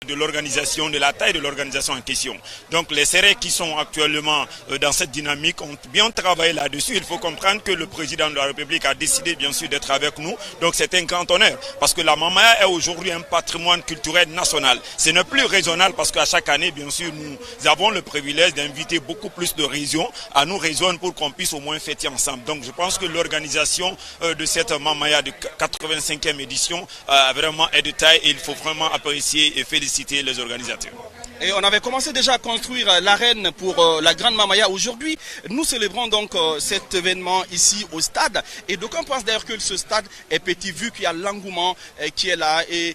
de l'organisation, de la taille de l'organisation en question. Donc les CRE qui sont actuellement dans cette dynamique ont bien travaillé là-dessus. Il faut comprendre que le président de la République a décidé bien sûr d'être avec nous. Donc c'est un grand honneur parce que la Mamaya est aujourd'hui un patrimoine culturel national. Ce n'est plus régional parce qu'à chaque année, bien sûr, nous avons le privilège d'inviter beaucoup plus de régions à nous rejoindre pour qu'on puisse au moins fêter ensemble. Donc je pense que l'organisation de cette Mamaya de 85e édition vraiment est de taille et il faut vraiment apprécier et féliciter les organisateurs. Et on avait commencé déjà à construire l'arène pour la Grande Mamaya. Aujourd'hui, nous célébrons donc cet événement ici au stade. Et d'aucuns pensent d'ailleurs que ce stade est petit vu qu'il y a l'engouement qui est là. Et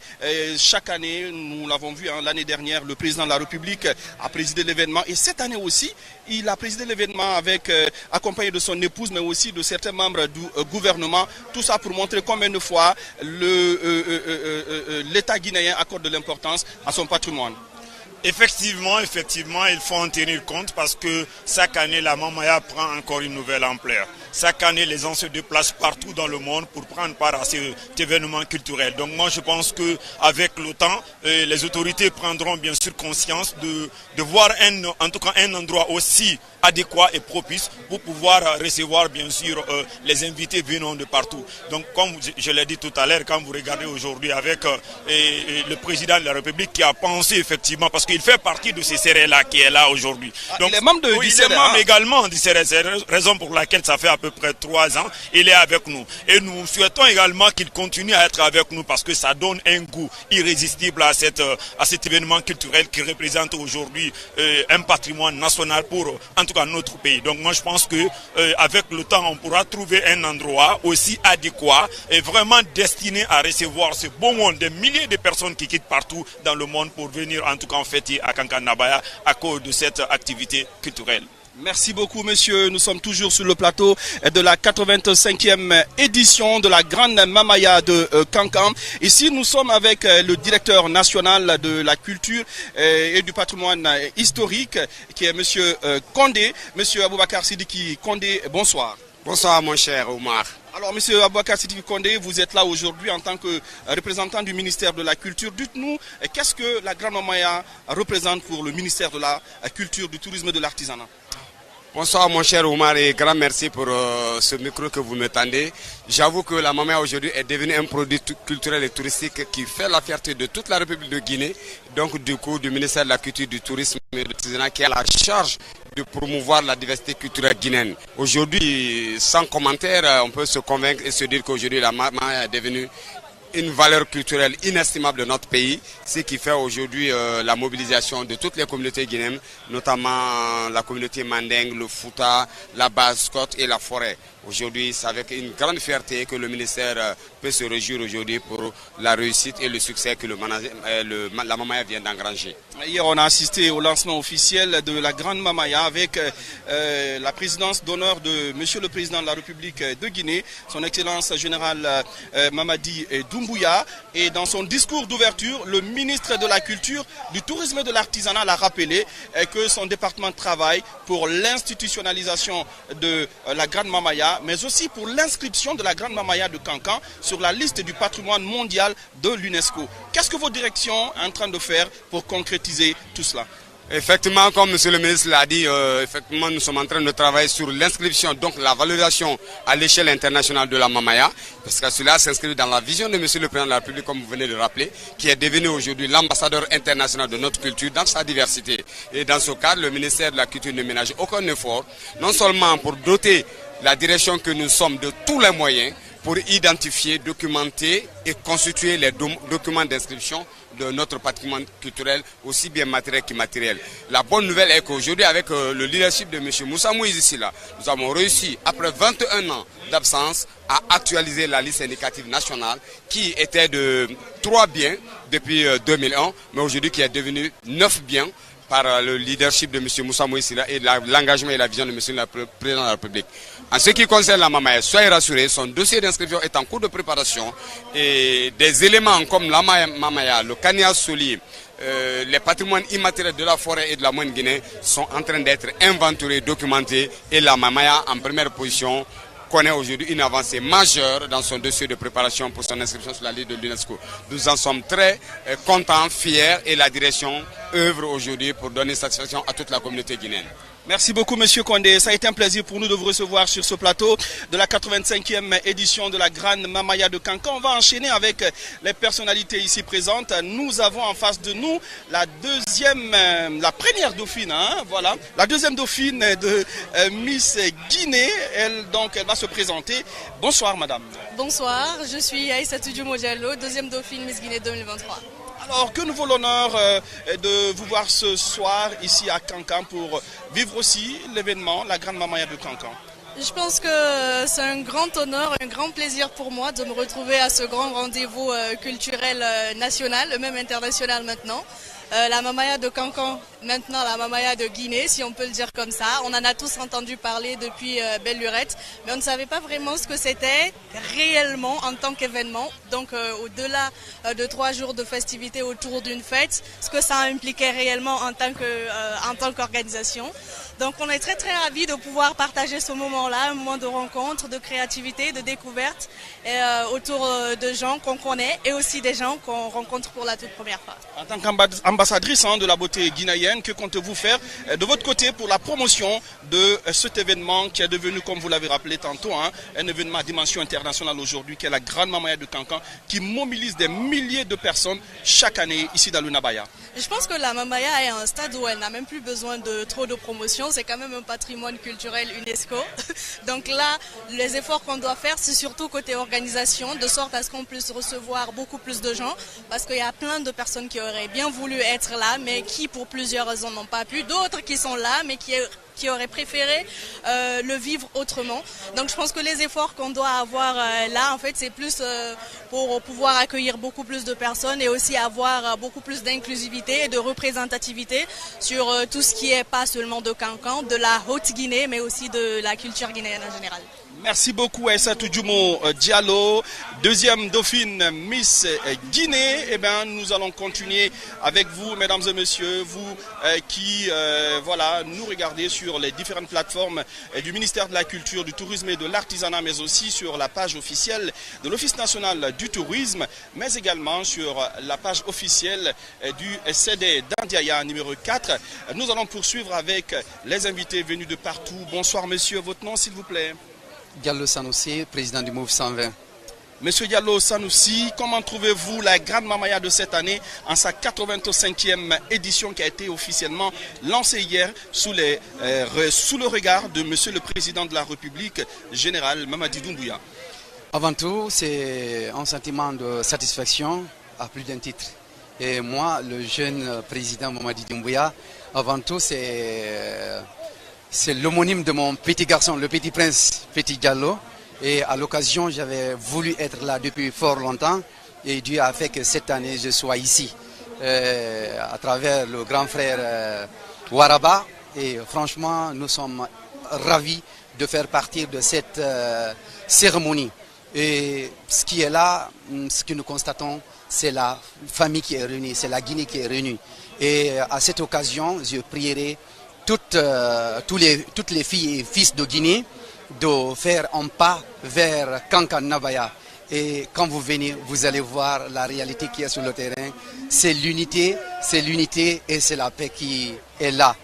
chaque année, nous l'avons vu l'année dernière, le président de la République a présidé l'événement. Et cette année aussi, il a présidé l'événement avec accompagné de son épouse, mais aussi de certains membres du gouvernement. Tout ça pour montrer combien de fois l'État guinéen accorde de l'importance à son patrimoine. Effectivement, il faut en tenir compte parce que chaque année, la Mamaya prend encore une nouvelle ampleur. Chaque année, les gens se déplacent partout dans le monde pour prendre part à cet événement culturel. Donc moi, je pense qu'avec le temps, les autorités prendront bien sûr conscience de voir en tout cas un endroit aussi adéquat et propice pour pouvoir recevoir bien sûr les invités venant de partout. Donc comme je l'ai dit tout à l'heure, quand vous regardez aujourd'hui avec le président de la République qui a pensé effectivement, parce qu'il fait partie de ces CRE-là qui est là aujourd'hui. Donc il est membre du CRE. Il est membre également du CRE, c'est la raison pour laquelle ça fait à peu près 3 ans, il est avec nous. Et nous souhaitons également qu'il continue à être avec nous parce que ça donne un goût irrésistible à cet événement culturel qui représente aujourd'hui un patrimoine national pour en tout cas notre pays. Donc moi je pense que avec le temps on pourra trouver un endroit aussi adéquat et vraiment destiné à recevoir ce beau monde, des milliers de personnes qui quittent partout dans le monde pour venir en tout cas fêter à Kankan-Nabaya à cause de cette activité culturelle. Merci beaucoup, monsieur. Nous sommes toujours sur le plateau de la 85e édition de la Grande Mamaya de Kankan. Ici, nous sommes avec le directeur national de la culture et du patrimoine historique, qui est monsieur Condé. Monsieur Aboubakar Sidiki Condé, bonsoir. Bonsoir, mon cher Omar. Alors, monsieur Aboubakar Sidiki Condé, vous êtes là aujourd'hui en tant que représentant du ministère de la Culture. Dites-nous, qu'est-ce que la Grande Mamaya représente pour le ministère de la Culture, du Tourisme et de l'Artisanat? Bonsoir mon cher Omar et grand merci pour ce micro que vous me tendez. J'avoue que la Mamaya aujourd'hui est devenue un produit culturel et touristique qui fait la fierté de toute la République de Guinée. Donc du coup du ministère de la Culture, du Tourisme et de l'Artisanat qui a la charge de promouvoir la diversité culturelle guinéenne. Aujourd'hui, sans commentaire, on peut se convaincre et se dire qu'aujourd'hui la Mamaya est devenue une valeur culturelle inestimable de notre pays, ce qui fait aujourd'hui la mobilisation de toutes les communautés guinéennes, notamment la communauté mandingue, le Fouta, la Basse-Côte et la Forêt. Aujourd'hui, c'est avec une grande fierté que le ministère peut se réjouir aujourd'hui pour la réussite et le succès que la Mamaya vient d'engranger. Hier, on a assisté au lancement officiel de la Grande Mamaya avec la présidence d'honneur de Monsieur le Président de la République de Guinée, son Excellence générale Mamadi Doumbouya. Et dans son discours d'ouverture, le ministre de la Culture, du Tourisme et de l'Artisanat l'a rappelé que son département travaille pour l'institutionnalisation de la Grande Mamaya, mais aussi pour l'inscription de la Grande Mamaya de Kankan sur la liste du patrimoine mondial de l'UNESCO. Qu'est-ce que vos directions sont en train de faire pour concrétiser tout cela? Effectivement, comme monsieur le ministre l'a dit, effectivement, nous sommes en train de travailler sur l'inscription, donc la valorisation à l'échelle internationale de la Mamaya, parce que cela s'inscrit dans la vision de monsieur le président de la République, comme vous venez de rappeler, qui est devenu aujourd'hui l'ambassadeur international de notre culture dans sa diversité. Et dans ce cadre, le ministère de la Culture ne ménage aucun effort, non seulement pour doter la direction que nous sommes de tous les moyens, pour identifier, documenter et constituer les documents d'inscription de notre patrimoine culturel, aussi bien matériel qu'immatériel. La bonne nouvelle est qu'aujourd'hui, avec le leadership de M. Moussa Moïse ici, là, nous avons réussi, après 21 ans d'absence, à actualiser la liste indicative nationale qui était de 3 biens depuis 2001, mais aujourd'hui qui est devenue 9 biens par le leadership de M. Moussa Moïse et l'engagement et la vision de M. le Président de la République. En ce qui concerne la Mamaya, soyez rassurés, son dossier d'inscription est en cours de préparation et des éléments comme la Mamaya, le Kania Soli, les patrimoines immatériels de la forêt et de la Moyenne Guinée sont en train d'être inventoriés, documentés et la Mamaya en première position connaît aujourd'hui une avancée majeure dans son dossier de préparation pour son inscription sur la liste de l'UNESCO. Nous en sommes très contents, fiers et la direction œuvre aujourd'hui pour donner satisfaction à toute la communauté guinéenne. Merci beaucoup, Monsieur Condé. Ça a été un plaisir pour nous de vous recevoir sur ce plateau de la 85e édition de la Grande Mamaya de Kankan. On va enchaîner avec les personnalités ici présentes. Nous avons en face de nous la première dauphine, voilà, la deuxième dauphine de Miss Guinée. Elle va se présenter. Bonsoir, madame. Bonsoir, je suis Aïssatou Diomo Diallo, deuxième dauphine Miss Guinée 2023. Alors, que nous avons l'honneur de vous voir ce soir ici à Kankan pour vivre aussi l'événement, la Grande Mamaya de Kankan. Je pense que c'est un grand honneur, un grand plaisir pour moi de me retrouver à ce grand rendez-vous culturel national, même international maintenant. La Mamaya de Kankan, maintenant la Mamaya de Guinée, si on peut le dire comme ça. On en a tous entendu parler depuis belle lurette, mais on ne savait pas vraiment ce que c'était réellement en tant qu'événement. Donc au-delà de 3 jours de festivités autour d'une fête, ce que ça impliquait réellement en tant qu'organisation. Donc on est très très ravis de pouvoir partager ce moment-là, un moment de rencontre, de créativité, de découverte autour de gens qu'on connaît et aussi des gens qu'on rencontre pour la toute première fois. En tant qu'ambassadrice de la beauté guinéenne, que comptez-vous faire de votre côté pour la promotion de cet événement qui est devenu, comme vous l'avez rappelé tantôt, un événement à dimension internationale aujourd'hui, qui est la Grande Mamaya de Kankan, qui mobilise des milliers de personnes chaque année ici dans le Nabaya? Je pense que la Mamaya est à un stade où elle n'a même plus besoin de trop de promotion. C'est quand même un patrimoine culturel UNESCO. Donc là, les efforts qu'on doit faire, c'est surtout côté organisation, de sorte à ce qu'on puisse recevoir beaucoup plus de gens, parce qu'il y a plein de personnes qui auraient bien voulu être là, mais qui pour plusieurs raisons n'ont pas pu, d'autres qui sont là, mais qui auraient préféré le vivre autrement. Donc je pense que les efforts qu'on doit avoir là, en fait, c'est plus pour pouvoir accueillir beaucoup plus de personnes et aussi avoir beaucoup plus d'inclusivité et de représentativité sur tout ce qui est pas seulement de Kankan, de la Haute-Guinée, mais aussi de la culture guinéenne en général. Merci beaucoup Aïssatou Diomo Diallo, deuxième dauphine Miss Guinée. Eh bien, nous allons continuer avec vous, mesdames et messieurs, vous qui nous regardez sur les différentes plateformes du ministère de la Culture, du Tourisme et de l'Artisanat, mais aussi sur la page officielle de l'Office national du tourisme, mais également sur la page officielle du CD d'Andiaya numéro 4. Nous allons poursuivre avec les invités venus de partout. Bonsoir monsieur, votre nom s'il vous plaît? Diallo Sanoussi, président du MOVE 120. Monsieur Diallo Sanoussi, comment trouvez-vous la Grande Mamaya de cette année en sa 85e édition qui a été officiellement lancée hier sous le regard de Monsieur le Président de la République, Général Mamadi Doumbouya? Avant tout, c'est un sentiment de satisfaction à plus d'un titre. Et moi, le jeune président Mamadi Doumbouya, avant tout, c'est l'homonyme de mon petit garçon, le petit prince, Petit Diallo. Et à l'occasion, j'avais voulu être là depuis fort longtemps. Et Dieu a fait que cette année, je sois ici. À travers le grand frère Waraba. Et franchement, nous sommes ravis de faire partie de cette cérémonie. Et ce qui est là, ce que nous constatons, c'est la famille qui est réunie, c'est la Guinée qui est réunie. Et à cette occasion, je prierai toutes les filles et fils de Guinée de faire un pas vers Kankan Nabaya. Et quand vous venez, vous allez voir la réalité qui est sur le terrain. C'est l'unité et c'est la paix qui est là.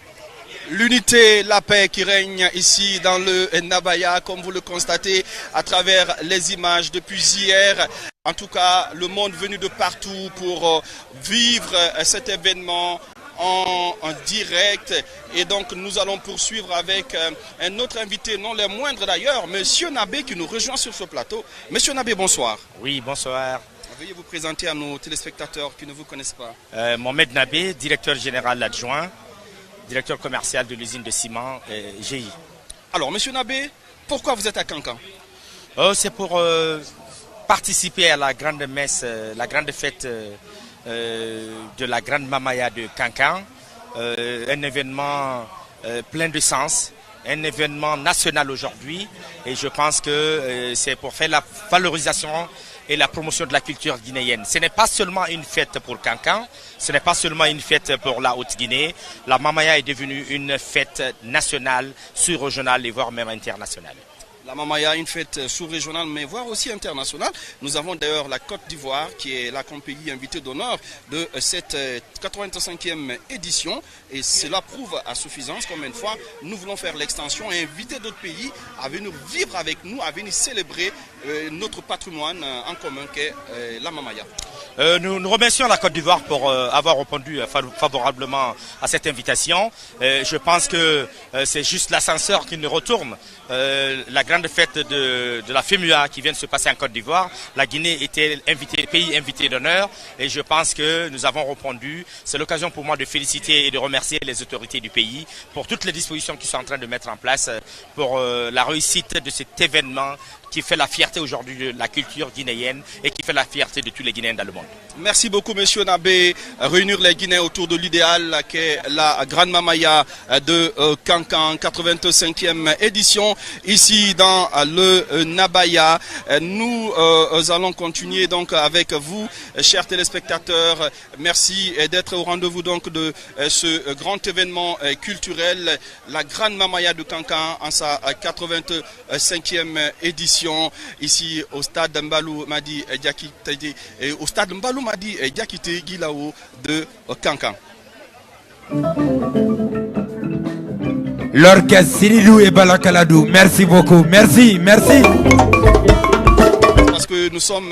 L'unité, la paix qui règne ici dans le Nabaya, comme vous le constatez à travers les images depuis hier. En tout cas, le monde venu de partout pour vivre cet événement en direct. Et donc nous allons poursuivre avec un autre invité, non les moindres d'ailleurs, Monsieur Nabé, qui nous rejoint sur ce plateau. Monsieur Nabé, bonsoir. Oui, bonsoir. Veuillez vous présenter à nos téléspectateurs qui ne vous connaissent pas. Mohamed Nabé, directeur général adjoint, directeur commercial de l'usine de ciment GI. Alors, Monsieur Nabé, pourquoi vous êtes à Kankan? C'est pour participer à la grande messe, la grande fête de la Grande Mamaya de Kankan, un événement plein de sens, un événement national aujourd'hui, et je pense que c'est pour faire la valorisation et la promotion de la culture guinéenne. Ce n'est pas seulement une fête pour Kankan, ce n'est pas seulement une fête pour la Haute-Guinée. La Mamaya est devenue une fête nationale, sous-régionale et voire même internationale. La Mamaya, une fête sous-régionale, mais voire aussi internationale. Nous avons d'ailleurs la Côte d'Ivoire, qui est la pays invité d'honneur de cette 85e édition. Et cela prouve à suffisance combien de fois nous voulons faire l'extension et inviter d'autres pays à venir vivre avec nous, à venir célébrer notre patrimoine en commun qu'est la Mamaya. Nous remercions la Côte d'Ivoire pour avoir répondu favorablement à cette invitation. Je pense que c'est juste l'ascenseur qui nous retourne. La grande fête de la FEMUA qui vient de se passer en Côte d'Ivoire, la Guinée était pays invité d'honneur et je pense que nous avons répondu. C'est l'occasion pour moi de féliciter et de remercier les autorités du pays pour toutes les dispositions qu'ils sont en train de mettre en place pour la réussite de cet événement qui fait la fierté aujourd'hui de la culture guinéenne et qui fait la fierté de tous les Guinéens dans le monde. Merci beaucoup, Monsieur Nabé. Réunir les Guinéens autour de l'idéal qu'est la Grande Mamaya de Kankan, 85e édition, ici dans le Nabaya. Nous allons continuer donc avec vous, chers téléspectateurs. Merci d'être au rendez-vous donc de ce grand événement culturel, la Grande Mamaya de Kankan en sa 85e édition. Ici au stade Mbalou Madi Diakité, au stade Mbalou Madi Diakité Guilao de Kankan. L'orchestre Sirilou et Balakaladou, merci beaucoup, merci. Parce que nous sommes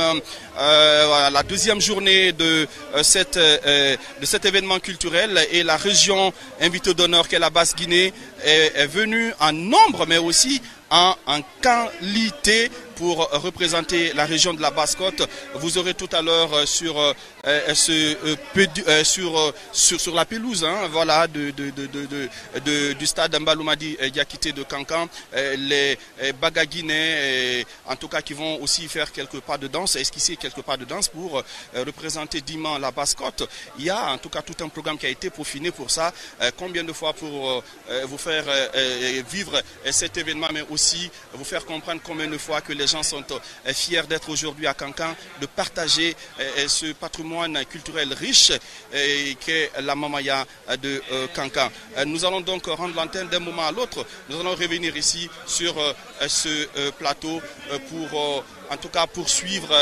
à la deuxième journée de cet événement culturel et la région invitée d'honneur qu'est la Basse-Guinée est venue en nombre mais aussi en qualité pour représenter la région de la Basse-Côte. Vous aurez tout à l'heure sur la pelouse voilà, du stade Mbaloumadi Diakité de Kankan, les Baga guinéens, en tout cas qui vont aussi faire quelques pas de danse, esquisser quelques pas de danse pour représenter dignement la Basse-Côte. Il y a en tout cas tout un programme qui a été peaufiné pour ça. Combien de fois pour vous faire vivre cet événement, mais aussi vous faire comprendre combien de fois que les gens sont fiers d'être aujourd'hui à Kankan, de partager ce patrimoine culturel riche qu'est la Mamaya de Kankan. Nous allons donc rendre l'antenne d'un moment à l'autre. Nous allons revenir ici sur ce plateau pour en tout cas poursuivre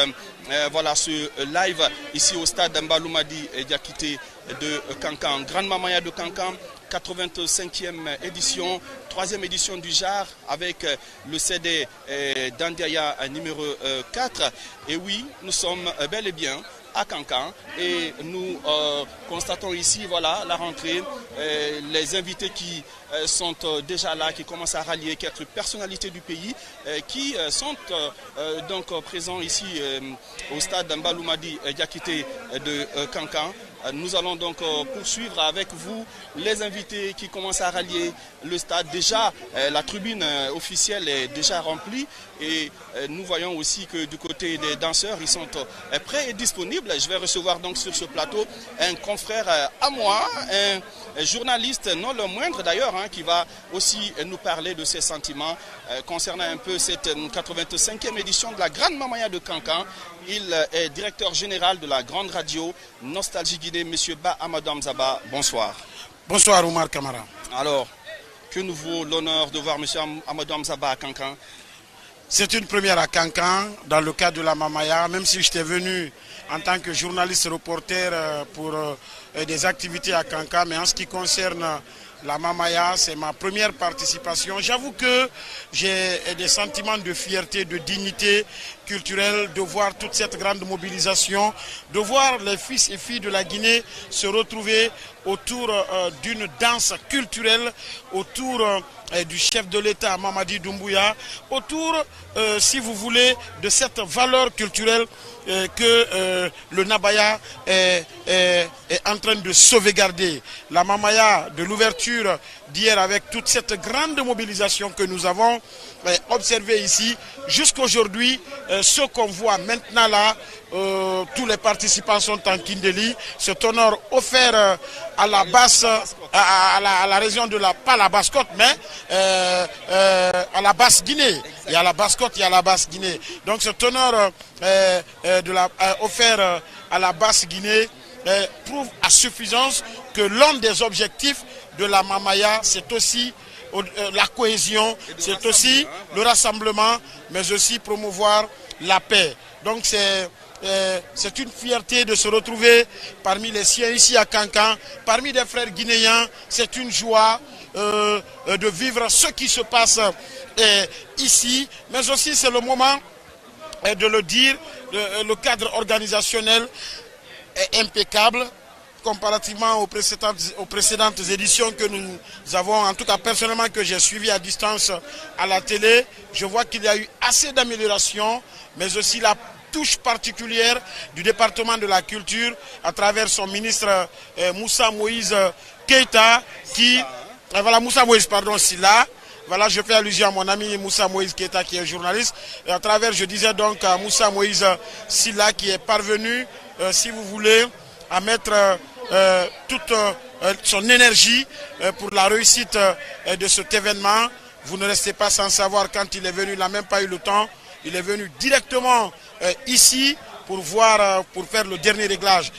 voilà, ce live ici au stade Mbaloumadi Diakité de Kankan. Grande Mamaya de Kankan, 85e édition, 3e édition du JAR avec le CD d'Andiaya numéro 4. Et oui, nous sommes bel et bien à Kankan et nous constatons ici voilà, la rentrée, les invités qui sont déjà là, qui commencent à rallier quelques personnalités du pays qui sont donc présents ici au stade Mbaloumadi Diakité de Kankan. Nous allons donc poursuivre avec vous les invités qui commencent à rallier le stade. Déjà, la tribune officielle est déjà remplie et nous voyons aussi que du côté des danseurs, ils sont prêts et disponibles. Je vais recevoir donc sur ce plateau un confrère à moi, un journaliste, non le moindre d'ailleurs, qui va aussi nous parler de ses sentiments concernant un peu cette 85e édition de la Grande Mamaya de Kankan. Il est directeur général de la grande radio Nostalgie Guinée, M. Ba Amadou Amzaba. Bonsoir. Bonsoir Omar Kamara. Alors, que nous vaut l'honneur de voir M. Amadou Amzaba à Kankan? C'est une première à Kankan dans le cadre de la Mamaya, même si j'étais venu en tant que journaliste reporter pour des activités à Kankan, mais en ce qui concerne la Mamaya, c'est ma première participation. J'avoue que j'ai des sentiments de fierté, de dignité culturelle, de voir toute cette grande mobilisation, de voir les fils et filles de la Guinée se retrouver autour d'une danse culturelle, autour du chef de l'État Mamadi Doumbouya, autour, si vous voulez, de cette valeur culturelle que le Nabaya est en train de sauvegarder. La Mamaya de l'ouverture d'hier avec toute cette grande mobilisation que nous avons observée ici, jusqu'aujourd'hui, ce qu'on voit maintenant là, tous les participants sont en Kindeli. Cet honneur offert à la basse, à la région de la, pas la Basse-Côte, mais à la Basse-Guinée. Il y a la Basse-Côte, il y a la Basse-Guinée. Donc cet honneur offert à la Basse-Guinée prouve à suffisance que l'un des objectifs de la Mamaya, c'est aussi la cohésion, c'est aussi le rassemblement, mais aussi promouvoir la paix. Donc c'est une fierté de se retrouver parmi les siens ici à Kankan, parmi des frères guinéens. C'est une joie de vivre ce qui se passe ici, mais aussi c'est le moment de le dire, le cadre organisationnel est impeccable comparativement aux précédentes éditions que nous avons, en tout cas personnellement que j'ai suivi à distance à la télé. Je vois qu'il y a eu assez d'améliorations, mais aussi la touche particulière du département de la culture à travers son ministre Moussa Moïse Keïta qui... Voilà, Moussa Moïse, pardon, Silla. Voilà, je fais allusion à mon ami Moussa Moïse Keïta qui est journaliste. Et à travers, je disais donc à Moussa Moïse Silla qui est parvenu, si vous voulez, à mettre toute son énergie pour la réussite de cet événement. Vous ne restez pas sans savoir quand il est venu, il n'a même pas eu le temps. Il est venu directement ici pour voir, pour faire le dernier réglage.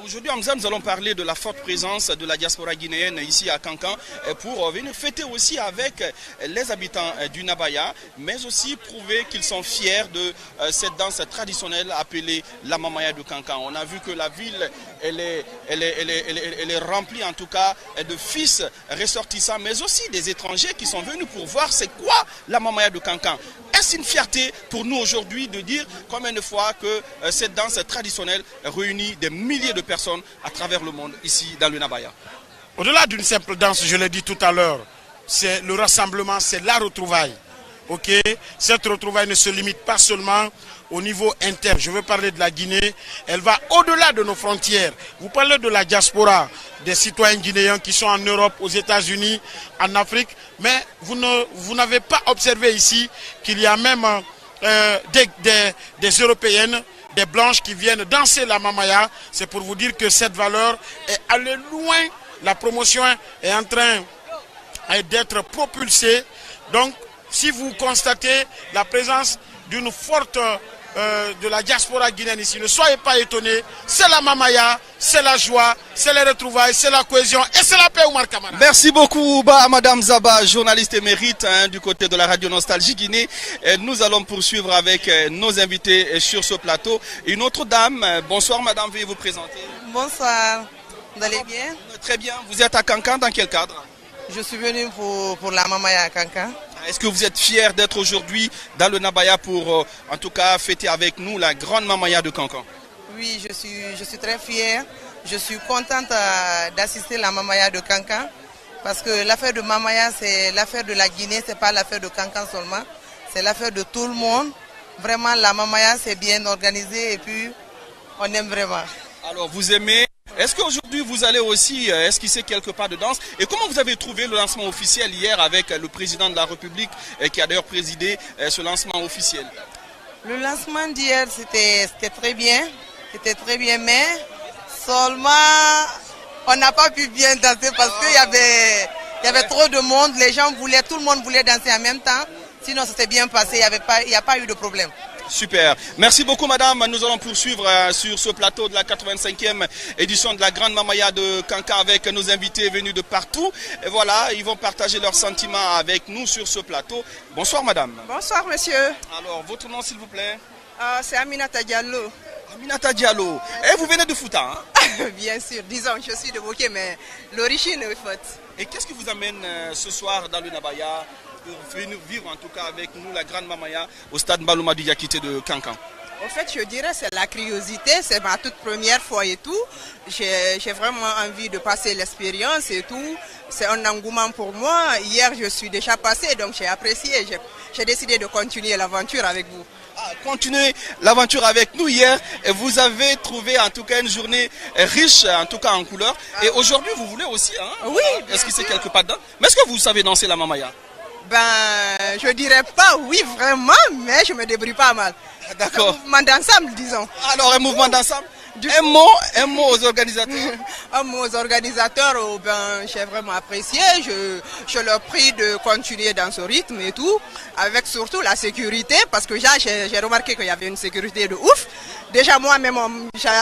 Aujourd'hui, Hamza, nous allons parler de la forte présence de la diaspora guinéenne ici à Kankan pour venir fêter aussi avec les habitants du Nabaya, mais aussi prouver qu'ils sont fiers de cette danse traditionnelle appelée la Mamaya de Kankan. On a vu que la ville, elle est remplie en tout cas de fils ressortissants, mais aussi des étrangers qui sont venus pour voir c'est quoi la Mamaya de Kankan. Est-ce une fierté pour nous aujourd'hui de dire combien de fois que cette danse traditionnelle réunit des milliers de personnes à travers le monde ici dans le Nabaya? Au-delà d'une simple danse, je l'ai dit tout à l'heure, c'est le rassemblement, c'est la retrouvaille. Okay? Cette retrouvaille ne se limite pas seulement au niveau interne. Je veux parler de la Guinée, elle va au-delà de nos frontières. Vous parlez de la diaspora, des citoyens guinéens qui sont en Europe, aux États-Unis, en Afrique, mais vous n'avez pas observé ici qu'il y a même des Européennes, des blanches qui viennent danser la Mamaya. C'est pour vous dire que cette valeur est allée loin. La promotion est en train d'être propulsée. Donc, si vous constatez la présence d'une forte de la diaspora guinéenne ici, ne soyez pas étonnés. C'est la Mamaya, c'est la joie, c'est les retrouvailles, c'est la cohésion et c'est la paix, Oumar Kamara. Merci beaucoup Madame Zaba, journaliste émérite du côté de la Radio Nostalgie Guinée. Et nous allons poursuivre avec nos invités sur ce plateau. Une autre dame, bonsoir madame, veuillez vous présenter. Bonsoir, vous allez bien? Très bien, vous êtes à Kankan, dans quel cadre? Je suis venu pour la Mamaya à Kankan. Est-ce que vous êtes fier d'être aujourd'hui dans le Nabaya pour en tout cas fêter avec nous la grande Mamaya de Kankan? Oui, je suis très fière. Je suis contente d'assister à la Mamaya de Kankan parce que l'affaire de Mamaya, c'est l'affaire de la Guinée, ce n'est pas l'affaire de Kankan seulement. C'est l'affaire de tout le monde. Vraiment, la Mamaya, c'est bien organisé et puis on aime vraiment. Alors, vous aimez? Est-ce qu'aujourd'hui vous allez aussi esquisser quelques pas de danse? Et comment vous avez trouvé le lancement officiel hier avec le président de la République qui a d'ailleurs présidé ce lancement officiel? Le lancement d'hier c'était très bien. C'était très bien, mais seulement on n'a pas pu bien danser parce qu'il y avait trop de monde. Les gens voulaient, tout le monde voulait danser en même temps. Sinon ça s'est bien passé, il n'y a pas eu de problème. Super. Merci beaucoup madame. Nous allons poursuivre sur ce plateau de la 85e édition de la Grande Mamaya de Kankan avec nos invités venus de partout. Et voilà, ils vont partager leurs sentiments avec nous sur ce plateau. Bonsoir madame. Bonsoir monsieur. Alors, votre nom s'il vous plaît? C'est Aminata Diallo. Aminata Diallo. Et vous venez de Fouta hein? Bien sûr, disons je suis de Bouquet, mais l'origine est faute. Et qu'est-ce qui vous amène ce soir dans le Nabaya pour venir vivre en tout cas avec nous la Grande Mamaya au stade Mbalouma Diakité de Kankan? En fait, je dirais c'est la curiosité, c'est ma toute première fois et tout. J'ai vraiment envie de passer l'expérience et tout. C'est un engouement pour moi. Hier, je suis déjà passé, donc j'ai apprécié. J'ai décidé de continuer l'aventure avec vous. Continuer l'aventure avec nous hier. Et vous avez trouvé en tout cas une journée riche, en tout cas en couleurs. Et aujourd'hui, vous voulez aussi, hein? Oui. Est-ce que c'est quelque part dedans? Mais est-ce que vous savez danser la Mamaya? Ben, je dirais pas oui vraiment, mais je me débrouille pas mal. D'accord. Un mouvement d'ensemble, disons. Alors, un mouvement d'ensemble. Un mot aux organisateurs. Un mot aux organisateurs, j'ai vraiment apprécié. Je leur prie de continuer dans ce rythme et tout, avec surtout la sécurité, parce que j'ai remarqué qu'il y avait une sécurité de ouf. Déjà moi-même,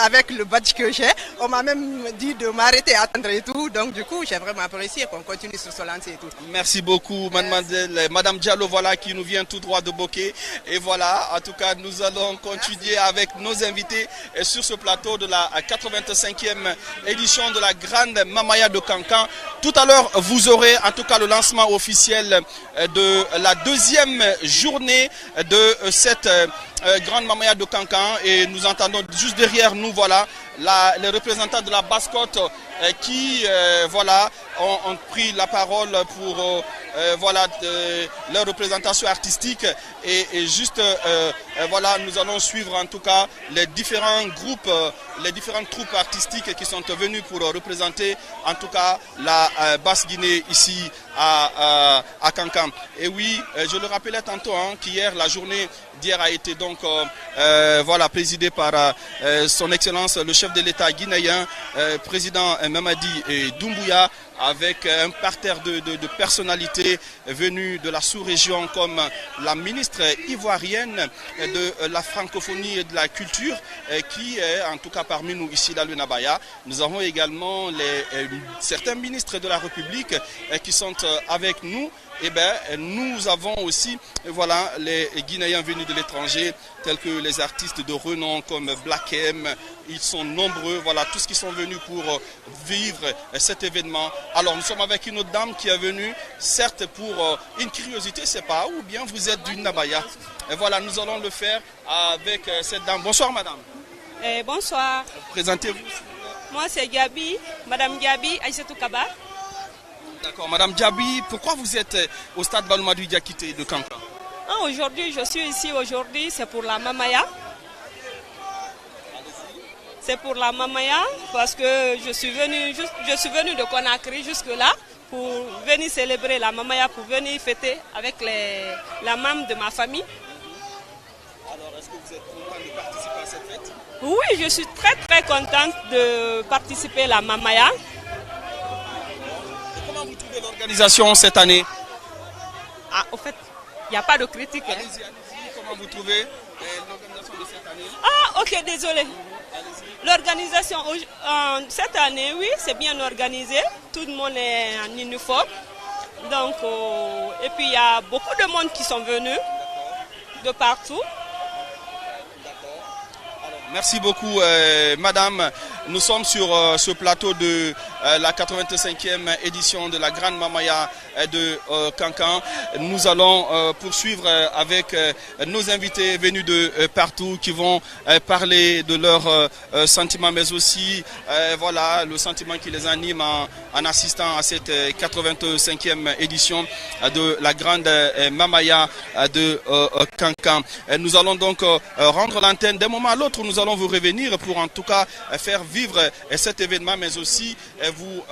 avec le badge que j'ai, on m'a même dit de m'arrêter à attendre et tout. Donc du coup, j'ai vraiment apprécié qu'on continue sur ce lancer et tout. Merci beaucoup, Madame Diallo, voilà, qui nous vient tout droit de Bokeh. Et voilà, en tout cas, nous allons continuer avec nos invités sur ce plateau de la 85e édition de la Grande Mamaya de Kankan. Tout à l'heure, vous aurez en tout cas le lancement officiel de la deuxième journée de cette Grande Mamaya de Kankan, et nous entendons juste derrière nous, voilà, les représentants de la Basse-Côte qui voilà, ont pris la parole pour voilà, leur représentation artistique, et juste voilà, nous allons suivre en tout cas les différents groupes, les différentes troupes artistiques qui sont venues pour représenter en tout cas la Basse-Guinée ici à Kankan. Et oui, je le rappelais tantôt qu'hier, la journée d'hier a été donc voilà, présidée par son Excellence le chef de l'État guinéen, président Mamadi Doumbouya, avec un parterre de personnalités venues de la sous-région, comme la ministre ivoirienne de la francophonie et de la culture, qui est en tout cas parmi nous ici dans le Nabaya. Nous avons également certains ministres de la République qui sont avec nous. Eh bien, nous avons aussi, voilà, les Guinéens venus de l'étranger, tels que les artistes de renom comme Black M. Ils sont nombreux, voilà, tous qui sont venus pour vivre cet événement. Alors, nous sommes avec une autre dame qui est venue, certes pour une curiosité, c'est pas, ou bien vous êtes du Nabaya. Et voilà, nous allons le faire avec cette dame. Bonsoir, madame. Bonsoir. Présentez-vous. Moi, c'est Gabi, madame Gabi Aïssatou Kaba. D'accord, Madame Diaby, pourquoi vous êtes au stade Balomadou Diakité de Kankan? Aujourd'hui, je suis ici aujourd'hui, c'est pour la Mamaya. C'est pour la Mamaya parce que je suis venue de Conakry jusque-là pour venir célébrer la Mamaya, pour venir fêter avec la mam de ma famille. Alors, est-ce que vous êtes content de participer à cette fête? Oui, je suis très très contente de participer à la Mamaya. Comment vous trouvez l'organisation cette année? Au fait, il n'y a pas de critique. Allez-y, comment vous trouvez l'organisation de cette année? Ok, désolé. L'organisation cette année, oui, c'est bien organisé. Tout le monde est en uniforme. Donc, et puis il y a beaucoup de monde qui sont venus de partout. Merci beaucoup, madame. Nous sommes sur ce plateau de la 85e édition de la Grande Mamaya de Kankan. Nous allons poursuivre avec nos invités venus de partout qui vont parler de leurs sentiments, mais aussi voilà, le sentiment qui les anime en assistant à cette 85e édition de la Grande Mamaya de Kankan. Nous allons donc rendre l'antenne d'un moment à l'autre. Nous allons vous revenir pour en tout cas faire vivre cet événement, mais aussi vous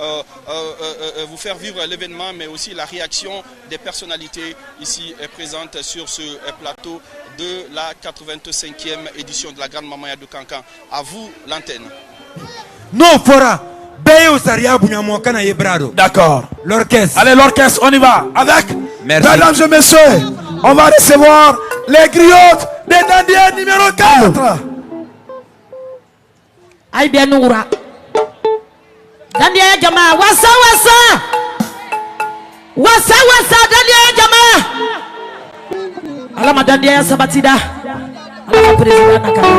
faire vivre l'événement, mais aussi la réaction des personnalités ici présentes sur ce plateau de la 85e édition de la Grande Mamaya de Kankan. À vous l'antenne. Non, Fora. D'accord. L'orchestre. Allez, l'orchestre, on y va. Avec. Merci. Mesdames et messieurs, on va recevoir les griottes des Dandiens numéro 4. Aïe bien Noura. Dandia Jama, wasa wasa. Wasa wasa Dandia Jama. Alama Dandia Sabatida. Alama Président Nakara.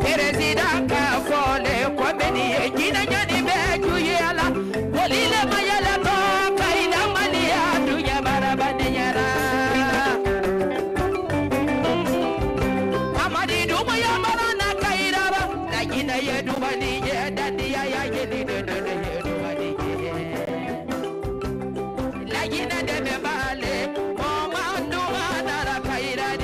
President ka fole ko beni gina nyani be tuyela bolile mayala to kaina mania dunya barabani yara amadi duma ya marana kairara la gina ye dubani ye dadi ya gidi de ye dubani ye la gina de me bale o mandu dara kairara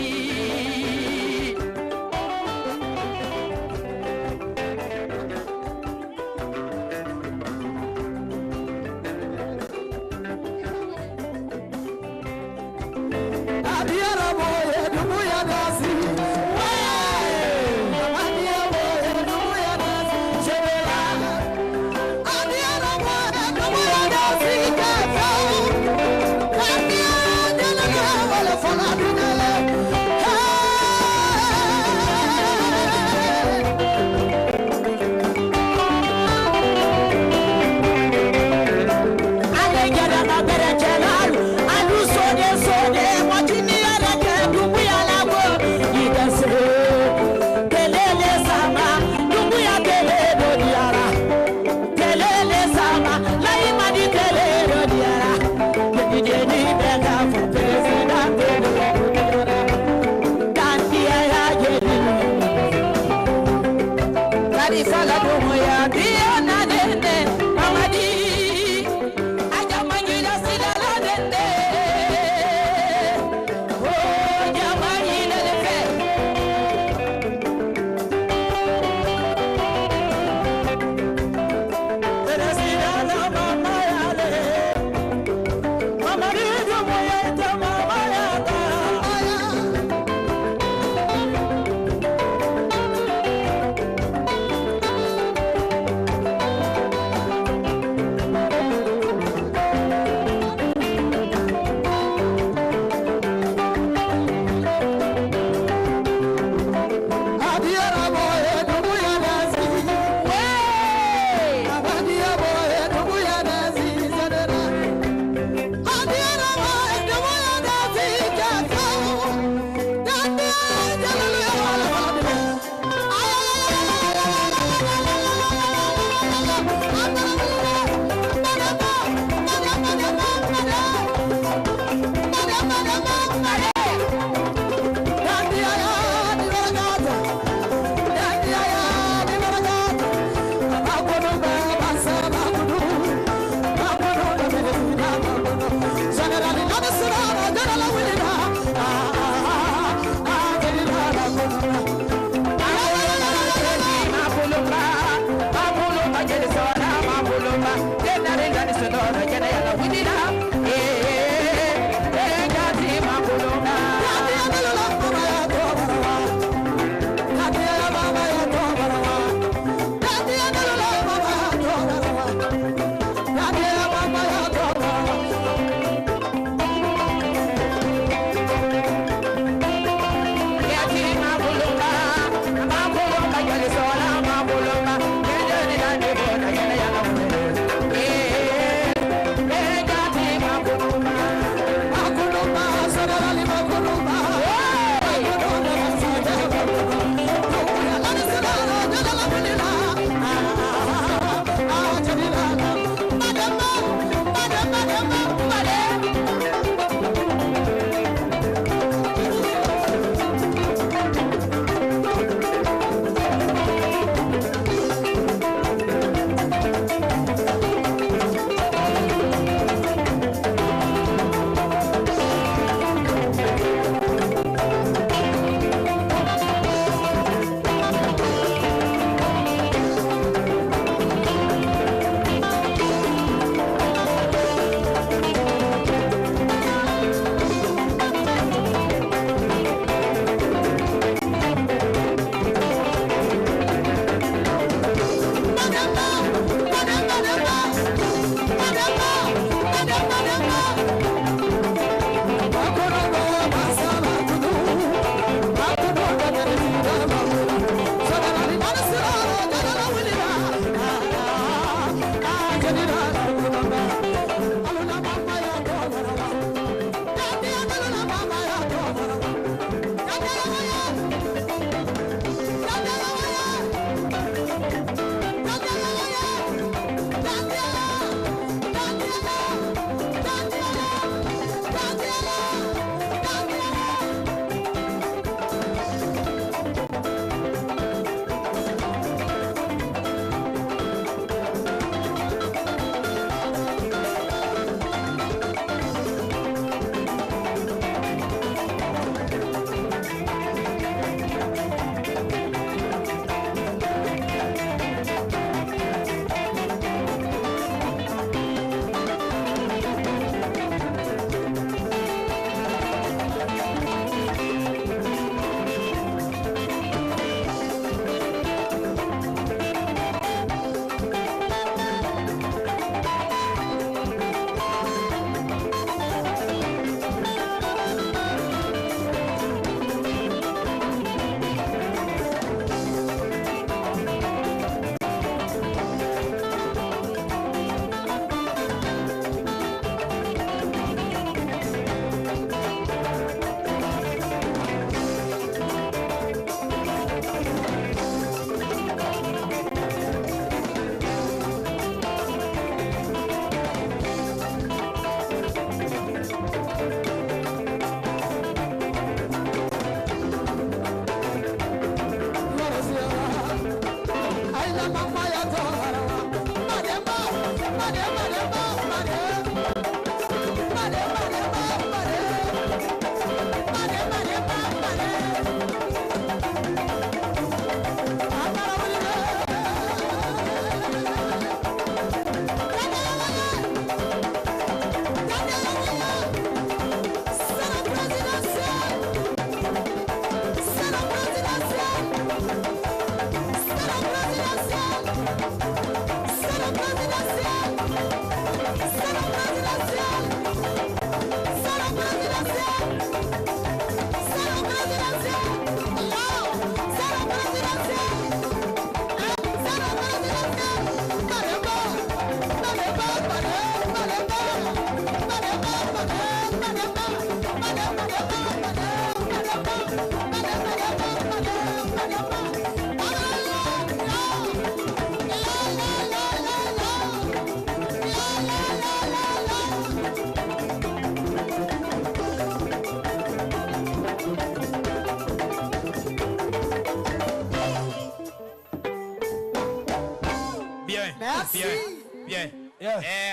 Bien.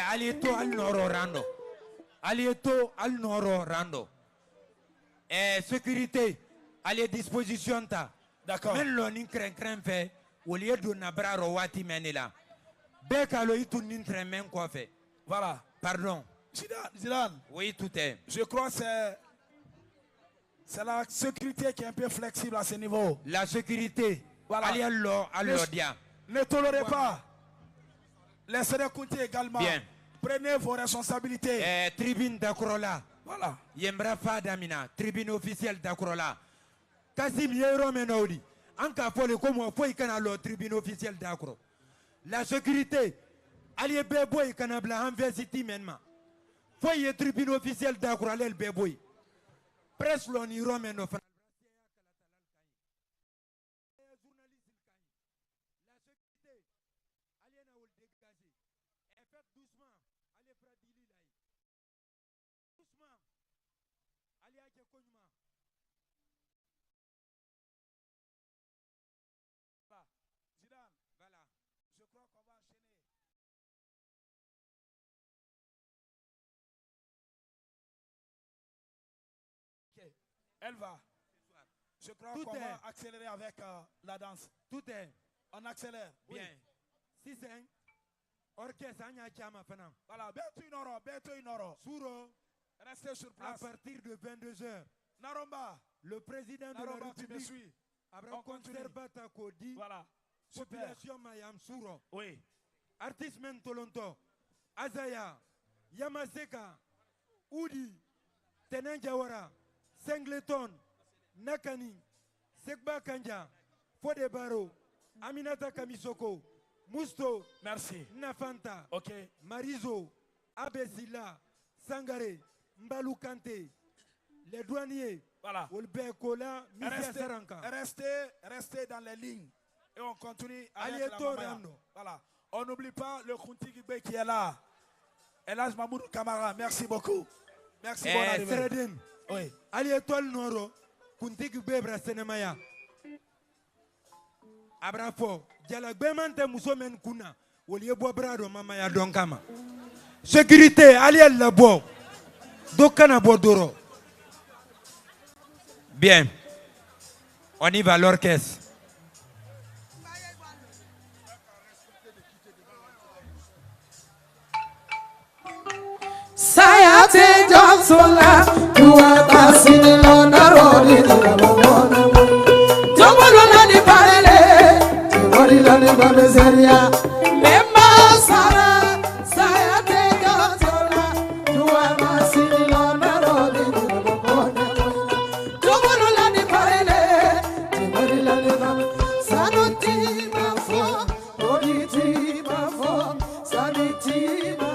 Alieto al noro rando. Alieto al noro rando. Sécurité, allez disposition ta. D'accord. Men lo nin kren fait, au lieu de nabra rowati menela. Bekalo itu nin kren men quoi fait. Voilà. Pardon. Zidane. Oui, tout est. Je crois que c'est la sécurité qui est un peu flexible à ce niveau. La sécurité. Voilà. Ne tolérez pas. Laissez-les compter également. Bien. Prenez vos responsabilités. Tribune d'Akrola. Voilà. Yembra Fadamina, tribune officielle d'Akrola. Kasim Yero Menoudi. Anka Fole comme foi canalo tribune officielle d'Akro. La sécurité. Allez Beboy Canabla University Menma. Foi tribune officielle d'Akro Alel Beboy. Presse l'oni Romeno. Elle va. Je crois qu'on va accélérer avec la danse. Tout est. On accélère. Bien. Si c'est orchestre, voilà, bientôt une heure. Souro. Restez sur place. À partir de 22h. Naromba. Le président de la République. On continue. Voilà. Population Mayam Souro. Oui. Artiste Mentolonto. Azaya. Yamaseka. Oudi. Tenenjawara. Singleton, Nakani, Sekba Kanja, Fodebaro, Aminata Kamisoko, Musto, merci, Nafanta, ok, Marizo, Abesila, Sangare, Mbalou Kante, les douaniers, voilà, Olbekola, Misia Saranka. Restez dans les lignes et on continue avec la Mamaya. Voilà, on n'oublie pas le Kunti Gibé qui est là. Elhaj Mamoudou Kamara, merci beaucoup. Merci, bon arrivée. Oui. Ali étoile noro, kuntiki bebra senemaya. Abrafo, jala gbemante musomen kuna, woliye bo brado mamaya donkama. Sécurité, ali el labo. Dokana bodoro. Bien. On y va l'orchestre. Sayate Johnsola, tu abasini lona rodi labona. Tomolo ni parele, rodi lona babezeria. Mema sara, sayate Johnsola, tu abasini lona rodi labona. Tomolo ni parele, rodi lona babezeria. Sanuti mafo, rodi mafo, sanuti mafo.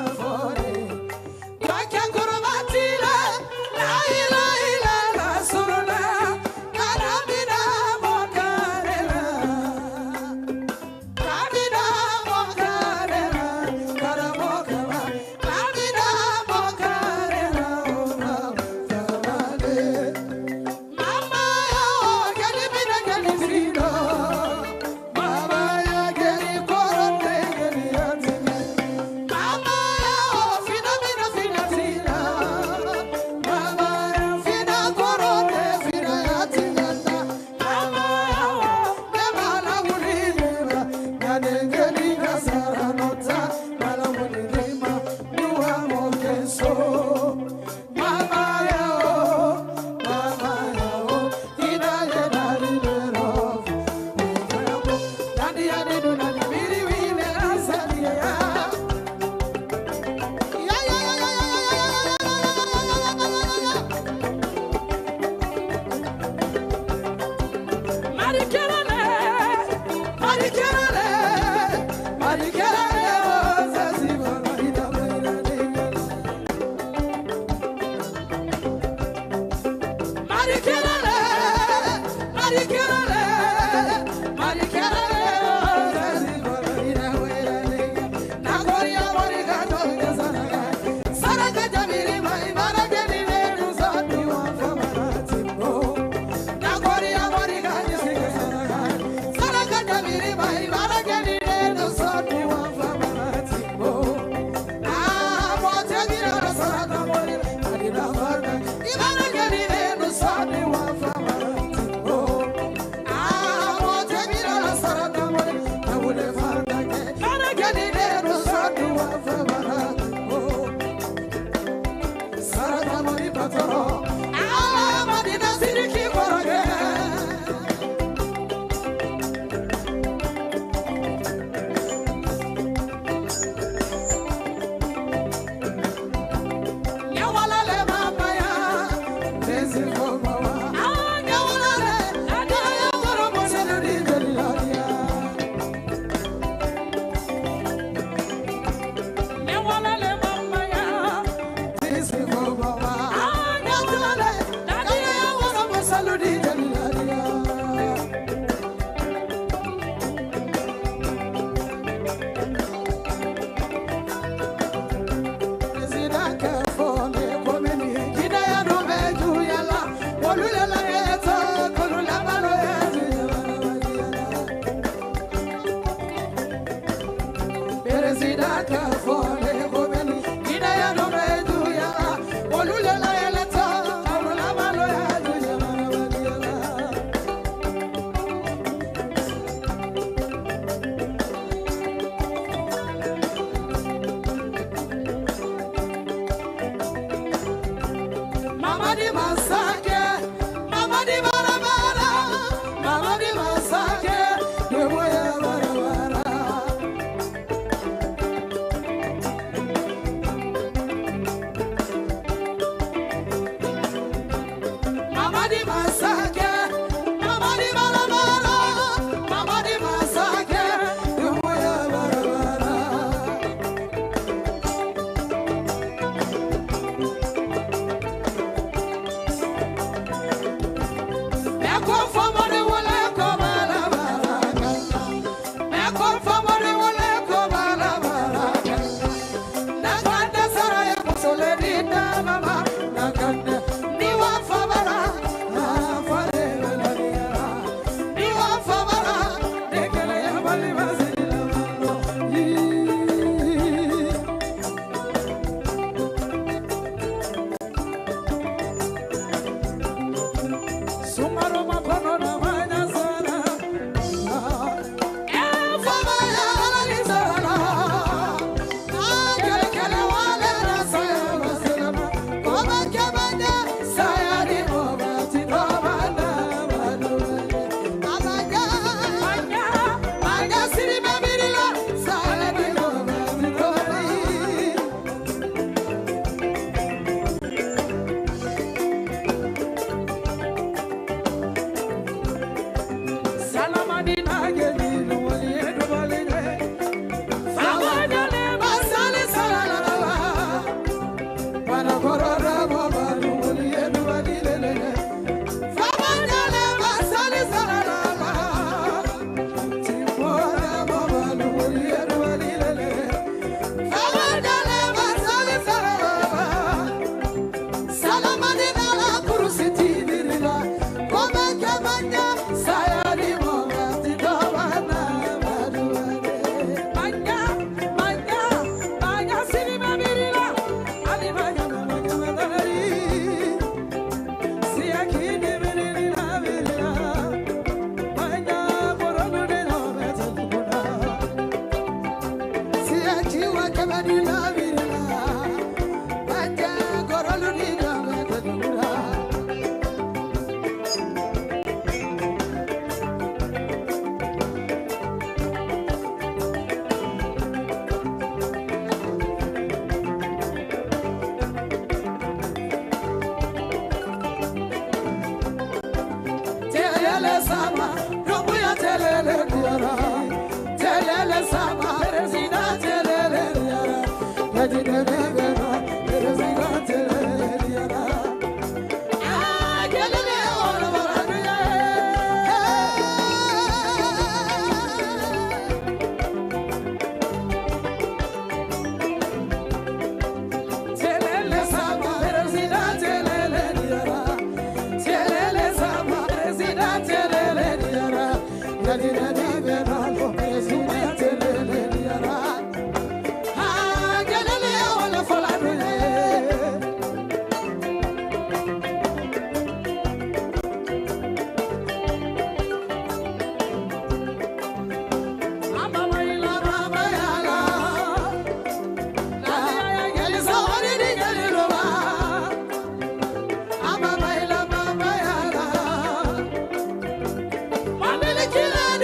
Kila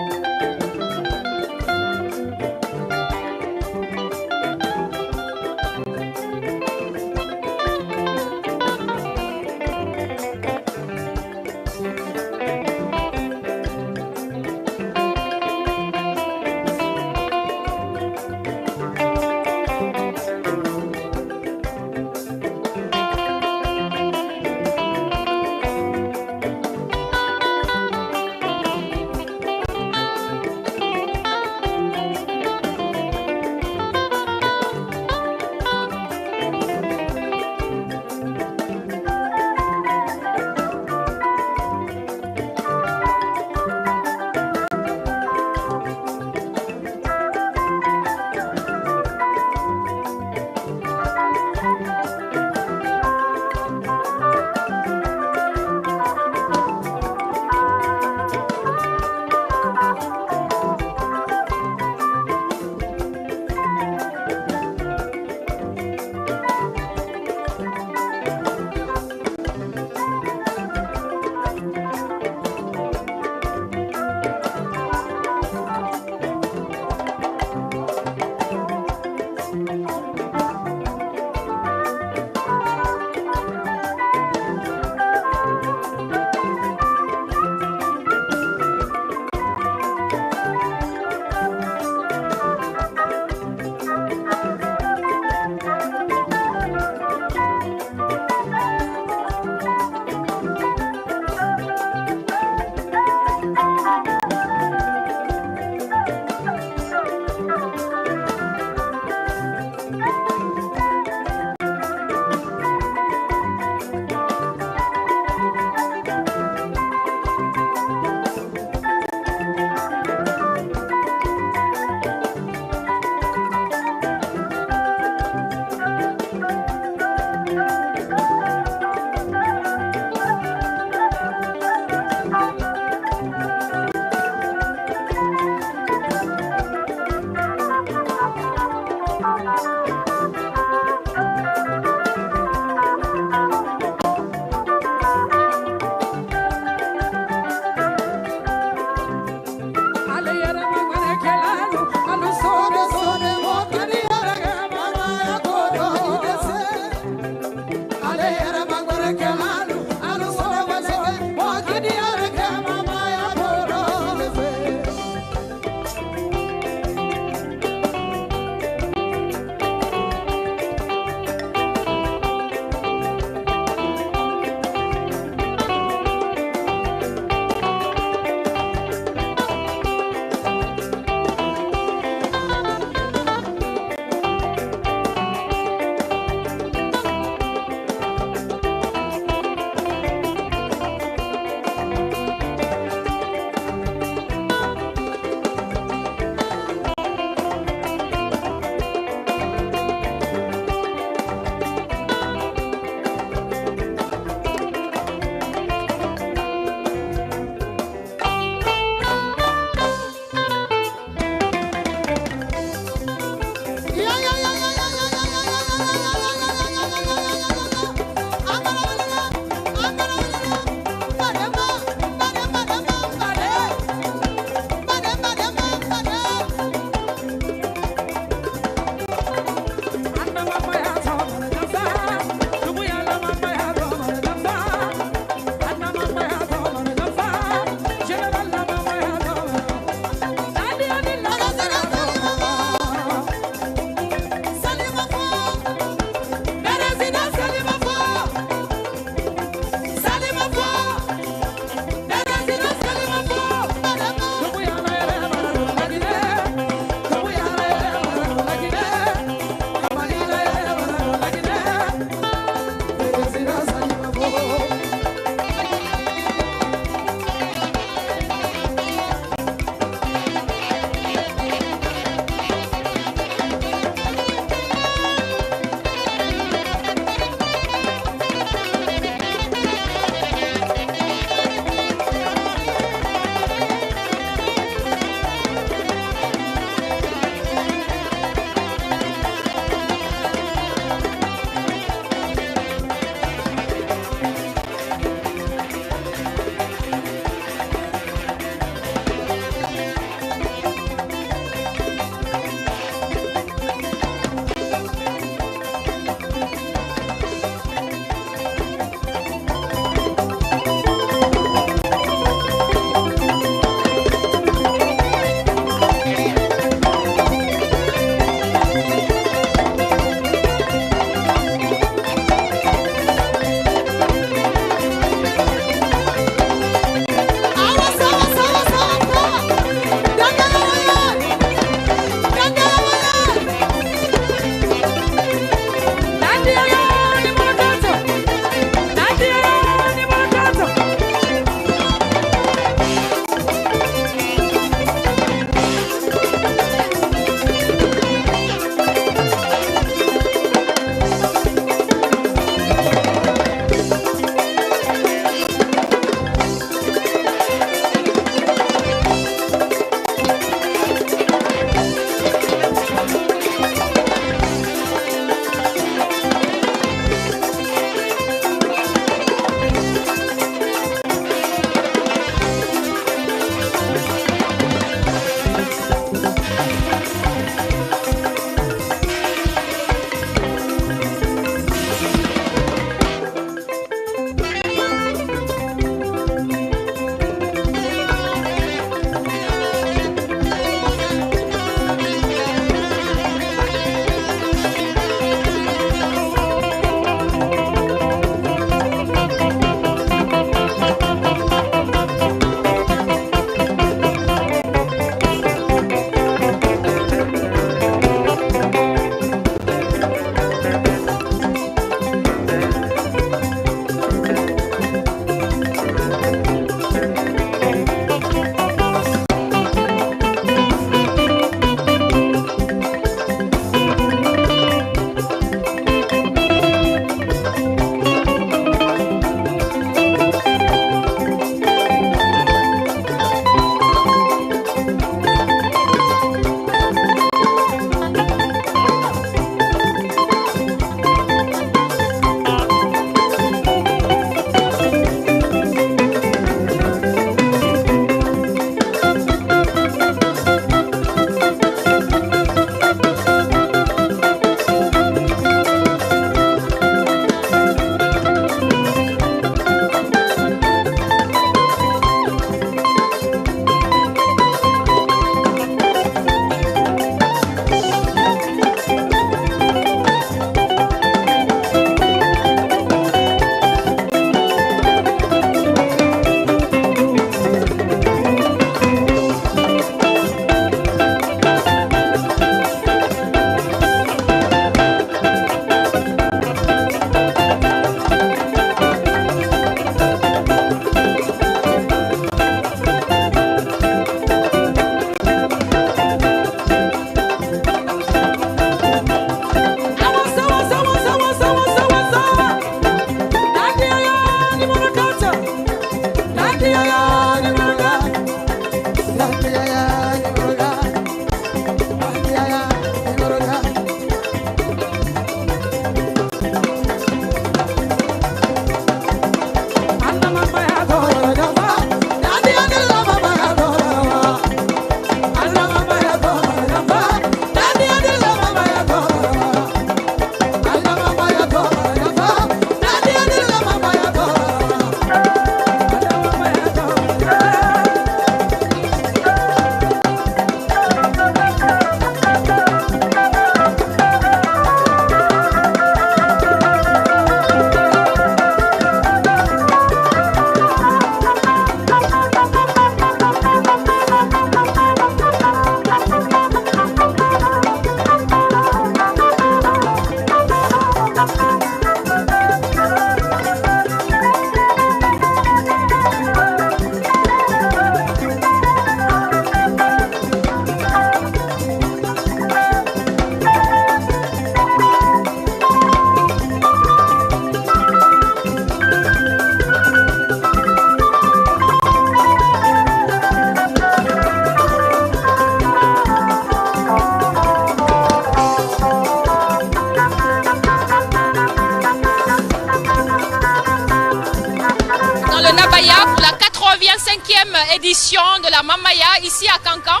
édition de la Mamaya ici à Kankan.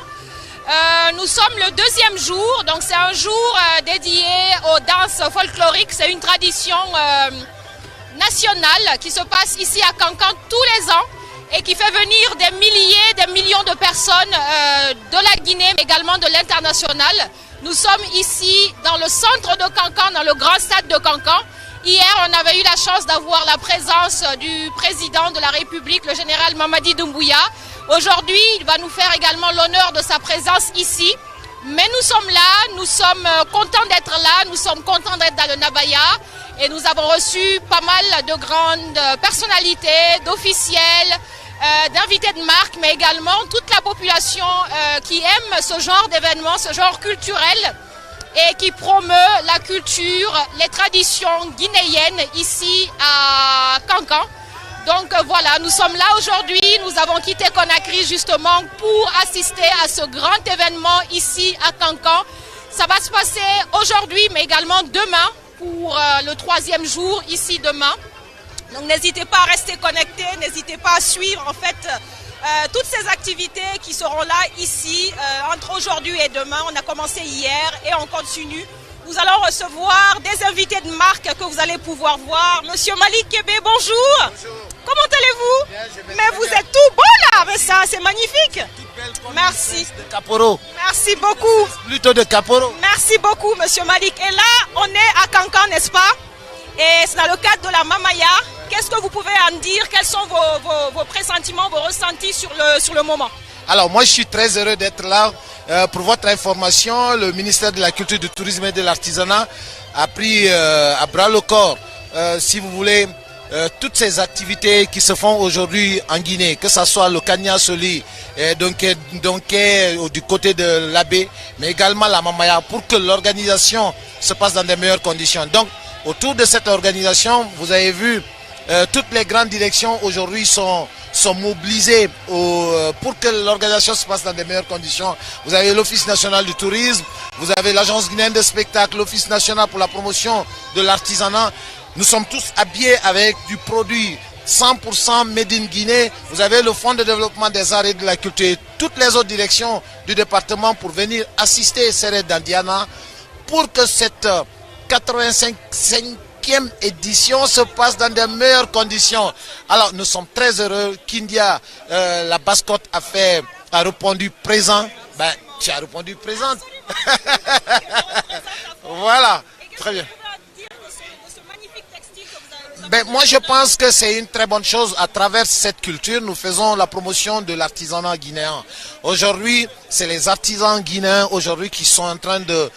Nous sommes le deuxième jour, donc c'est un jour dédié aux danses folkloriques. C'est une tradition nationale qui se passe ici à Kankan tous les ans et qui fait venir des milliers, des millions de personnes de la Guinée, mais également de l'international. Nous sommes ici dans le centre de Kankan, dans le grand stade de Kankan. Hier, on avait eu la chance d'avoir la présence du président de la République, le général Mamadi Doumbouya. Aujourd'hui, il va nous faire également l'honneur de sa présence ici. Mais nous sommes là, nous sommes contents d'être là, nous sommes contents d'être dans le Nabaya. Et nous avons reçu pas mal de grandes personnalités, d'officiels, d'invités de marque, mais également toute la population qui aime ce genre d'événement, ce genre culturel et qui promeut la culture, les traditions guinéennes ici à Kankan. Donc voilà, nous sommes là aujourd'hui, nous avons quitté Conakry justement pour assister à ce grand événement ici à Kankan. Ça va se passer aujourd'hui mais également demain pour le troisième jour ici demain. Donc n'hésitez pas à rester connectés, n'hésitez pas à suivre en fait toutes ces activités qui seront là ici entre aujourd'hui et demain. On a commencé hier et on continue. Nous allons recevoir des invités de marque que vous allez pouvoir voir. Monsieur Malik Kébé, bonjour. Bonjour. Comment allez-vous? Bien, mais vous êtes tout beau là, mais ça c'est magnifique. Merci. De Caporo. Merci beaucoup. Plutôt de Caporo. Merci beaucoup Monsieur Malik. Et là, on est à Kankan, n'est-ce pas? Et c'est dans le cadre de la Mamaya. Qu'est-ce que vous pouvez en dire? Quels sont vos pressentiments, vos ressentis sur le moment? Alors moi je suis très heureux d'être là. Pour votre information, le ministère de la Culture, du Tourisme et de l'Artisanat a pris à bras le corps, si vous voulez, toutes ces activités qui se font aujourd'hui en Guinée, que ce soit le Kanya Soli, donc du côté de l'Abbé, mais également la Mamaya, pour que l'organisation se passe dans de meilleures conditions. Donc autour de cette organisation, vous avez vu, toutes les grandes directions aujourd'hui sont mobilisées pour que l'organisation se passe dans de meilleures conditions. Vous avez l'Office national du tourisme, vous avez l'Agence guinéenne de spectacle, l'Office national pour la promotion de l'artisanat. Nous sommes tous habillés avec du produit 100% made in Guinée. Vous avez le Fonds de développement des arts et de la culture et toutes les autres directions du département pour venir assister Sered Dandiana pour que cette 85e édition se passe dans de meilleures conditions. Alors nous sommes très heureux. Kindia, la mascotte, a répondu présent. Ben, tu as répondu présente. Voilà, très bien. Ben, moi je pense que c'est une très bonne chose. À travers cette culture, nous faisons la promotion de l'artisanat guinéen. Aujourd'hui, c'est les artisans guinéens aujourd'hui qui sont en train de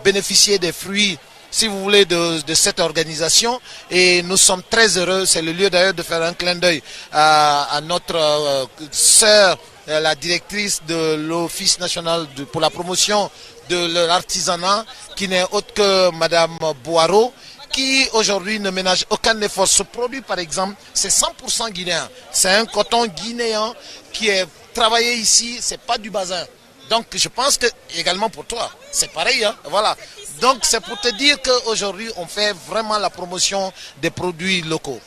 bénéficier des fruits, si vous voulez, de cette organisation. Et nous sommes très heureux. C'est le lieu d'ailleurs de faire un clin d'œil à notre sœur, la directrice de l'Office national pour la promotion de l'artisanat, qui n'est autre que Madame Boireau, qui aujourd'hui ne ménage aucun effort. Ce produit, par exemple, c'est 100% guinéen. C'est un coton guinéen qui est travaillé ici, c'est pas du bazin. Donc je pense que également pour toi, c'est pareil, hein? Voilà. Donc c'est pour te dire qu'aujourd'hui, on fait vraiment la promotion des produits locaux.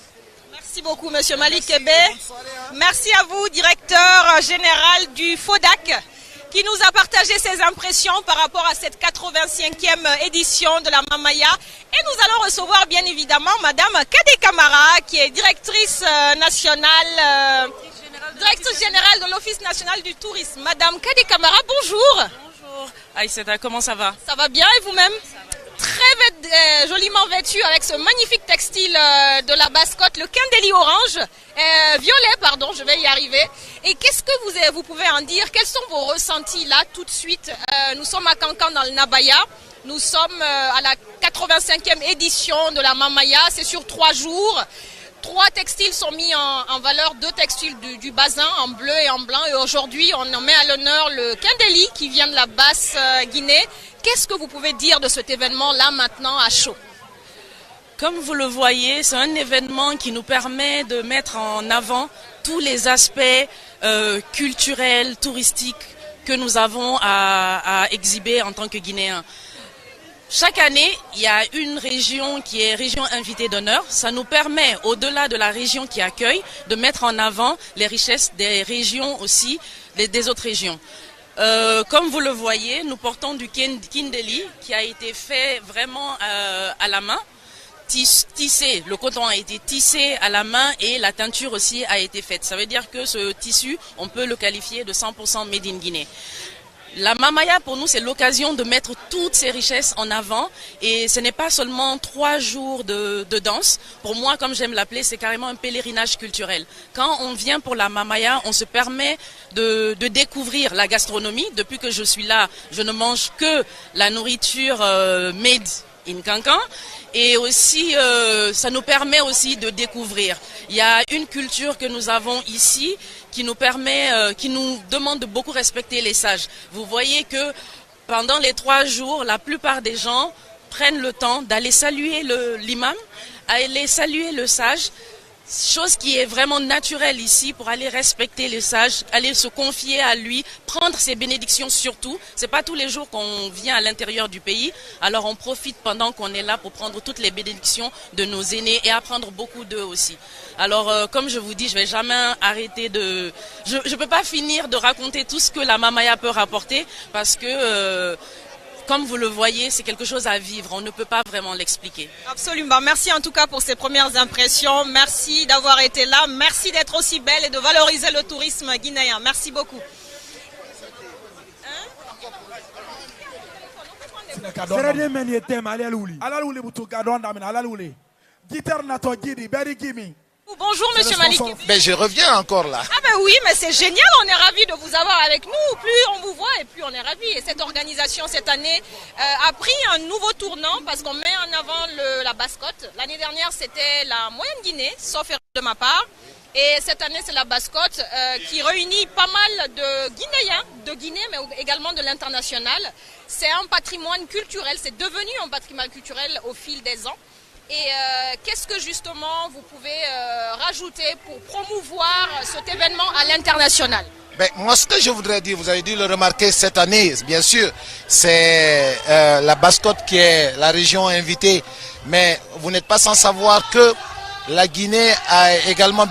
Merci beaucoup, Monsieur Malik Kébé. Merci à vous, directeur général du FODAC, qui nous a partagé ses impressions par rapport à cette 85e édition de la Mamaya. Et nous allons recevoir bien évidemment Madame Kade Kamara, qui est directrice nationale, directrice générale de l'Office national du tourisme. Madame Kade Kamara, bonjour. Bonjour. Aïssata, comment ça va? Ça va bien et vous-même? Très joliment vêtue avec ce magnifique textile de la mascotte, le Kindeli orange, violet, pardon, je vais y arriver. Et qu'est-ce que vous pouvez en dire? Quels sont vos ressentis là tout de suite? Nous sommes à Kankan dans le Nabaya, nous sommes à la 85e édition de la Mamaya, c'est sur 3 jours. 3 textiles sont mis en valeur, 2 textiles du Bazin en bleu et en blanc. Et aujourd'hui, on en met à l'honneur le Kindeli qui vient de la basse Guinée. Qu'est-ce que vous pouvez dire de cet événement-là maintenant à chaud? Comme vous le voyez, c'est un événement qui nous permet de mettre en avant tous les aspects culturels, touristiques que nous avons à exhiber en tant que Guinéens. Chaque année, il y a une région qui est région invitée d'honneur. Ça nous permet, au-delà de la région qui accueille, de mettre en avant les richesses des régions aussi, des autres régions. Comme vous le voyez, nous portons du Kindeli qui a été fait vraiment à la main. Tissé, le coton a été tissé à la main et la teinture aussi a été faite. Ça veut dire que ce tissu, on peut le qualifier de 100% made in Guinée. La Mamaya, pour nous, c'est l'occasion de mettre toutes ces richesses en avant. Et ce n'est pas seulement 3 jours de danse. Pour moi, comme j'aime l'appeler, c'est carrément un pèlerinage culturel. Quand on vient pour la Mamaya, on se permet de découvrir la gastronomie. Depuis que je suis là, je ne mange que la nourriture made in Kankan. Et aussi, ça nous permet aussi de découvrir. Il y a une culture que nous avons ici qui nous permet, qui nous demande de beaucoup respecter les sages. Vous voyez que pendant les 3 jours, la plupart des gens prennent le temps d'aller saluer l'imam, aller saluer le sage, chose qui est vraiment naturelle ici pour aller respecter les sages, aller se confier à lui, prendre ses bénédictions surtout. C'est pas tous les jours qu'on vient à l'intérieur du pays, alors on profite pendant qu'on est là pour prendre toutes les bénédictions de nos aînés et apprendre beaucoup d'eux aussi. Alors comme je vous dis, je vais jamais arrêter de... Je peux pas finir de raconter tout ce que la Mamaya peut rapporter parce que... Comme vous le voyez, c'est quelque chose à vivre. On ne peut pas vraiment l'expliquer. Absolument. Merci en tout cas pour ces premières impressions. Merci d'avoir été là. Merci d'être aussi belle et de valoriser le tourisme guinéen. Merci beaucoup. Bonjour Monsieur Malik. Ben, je reviens encore là. Ah ben oui, mais c'est génial, on est ravis de vous avoir avec nous. Plus on vous voit et plus on est ravis. Et cette organisation cette année a pris un nouveau tournant parce qu'on met en avant la Basse-Côte. L'année dernière c'était la Moyenne Guinée, sauf erreur de ma part. Et cette année c'est la Basse-Côte qui réunit pas mal de Guinéens, de Guinée mais également de l'international. C'est un patrimoine culturel, c'est devenu un patrimoine culturel au fil des ans. Et qu'est-ce que justement vous pouvez rajouter pour promouvoir cet événement à l'international? Ben, moi, ce que je voudrais dire, vous avez dû le remarquer cette année, bien sûr, c'est la Basse-Côte qui est la région invitée. Mais vous n'êtes pas sans savoir que la Guinée a également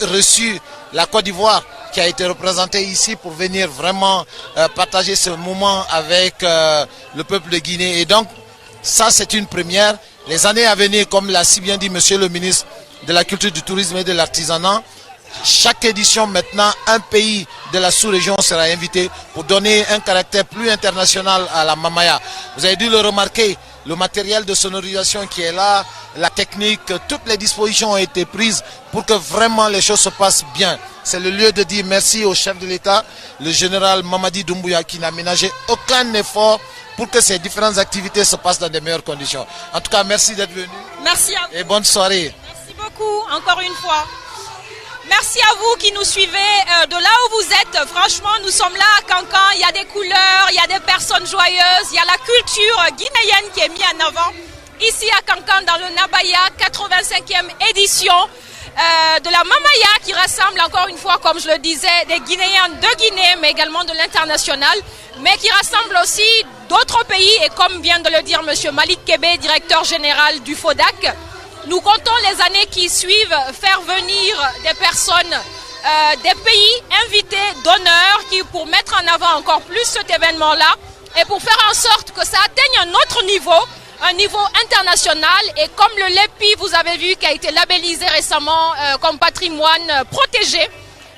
reçu la Côte d'Ivoire qui a été représentée ici pour venir vraiment partager ce moment avec le peuple de Guinée. Et donc, ça, c'est une première. Les années à venir, comme l'a si bien dit Monsieur le ministre de la Culture, du Tourisme et de l'Artisanat, chaque édition maintenant, un pays de la sous-région sera invité pour donner un caractère plus international à la Mamaya. Vous avez dû le remarquer, le matériel de sonorisation qui est là, la technique, toutes les dispositions ont été prises pour que vraiment les choses se passent bien. C'est le lieu de dire merci au chef de l'État, le général Mamadi Doumbouya, qui n'a ménagé aucun effort pour que ces différentes activités se passent dans de meilleures conditions. En tout cas, merci d'être venu. Merci à vous. Et bonne soirée. Merci beaucoup, encore une fois. Merci à vous qui nous suivez de là où vous êtes. Franchement, nous sommes là à Kankan. Il y a des couleurs, il y a des personnes joyeuses, il y a la culture guinéenne qui est mise en avant. Ici à Kankan, dans le Nabaya, 85e édition de la Mamaya qui rassemble encore une fois, comme je le disais, des Guinéens de Guinée, mais également de l'international, mais qui rassemble aussi d'autres pays. Et comme vient de le dire M. Malik Kébé, directeur général du FODAC, nous comptons les années qui suivent faire venir des personnes des pays invités d'honneur pour mettre en avant encore plus cet événement-là et pour faire en sorte que ça atteigne un autre niveau, un niveau international. Et comme le LEPI, vous avez vu, qui a été labellisé récemment comme patrimoine protégé,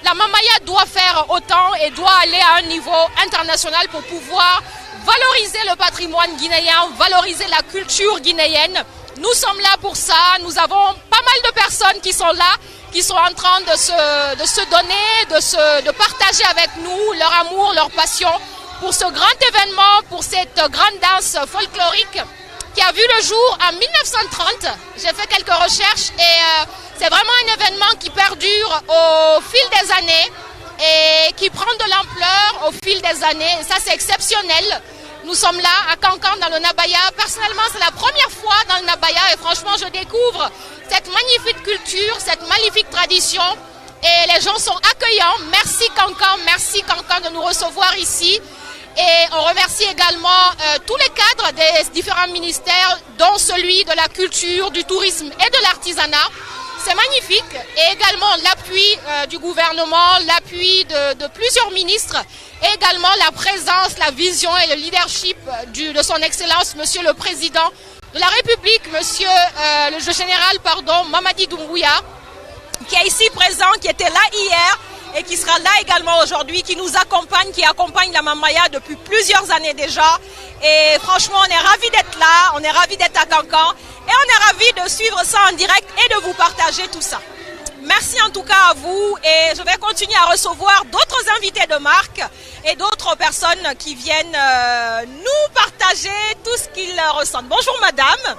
la Mamaya doit faire autant et doit aller à un niveau international pour pouvoir valoriser le patrimoine guinéen, valoriser la culture guinéenne. Nous sommes là pour ça, nous avons pas mal de personnes qui sont là, qui sont en train de se donner, de partager avec nous leur amour, leur passion pour ce grand événement, pour cette grande danse folklorique qui a vu le jour en 1930. J'ai fait quelques recherches et c'est vraiment un événement qui perdure au fil des années et qui prend de l'ampleur au fil des années. Et ça, c'est exceptionnel. Nous sommes là à Kankan dans le Nabaya. Personnellement, c'est la première fois dans le Nabaya et franchement, je découvre cette magnifique culture, cette magnifique tradition et les gens sont accueillants. Merci Kankan de nous recevoir ici. Et on remercie également tous les cadres des différents ministères, dont celui de la culture, du tourisme et de l'artisanat. C'est magnifique. Et également l'appui du gouvernement, l'appui de plusieurs ministres, et également la présence, la vision et le leadership de son Excellence, Monsieur le Président de la République, Monsieur le général Mamadi Doumbouya, qui est ici présent, qui était là hier et qui sera là également aujourd'hui, qui nous accompagne, qui accompagne la Mamaya depuis plusieurs années déjà. Et franchement, on est ravis d'être là, on est ravis d'être à Cancan et on est ravis de suivre ça en direct et de vous partager tout ça. Merci en tout cas à vous et je vais continuer à recevoir d'autres invités de marque et d'autres personnes qui viennent nous partager tout ce qu'ils ressentent. Bonjour madame.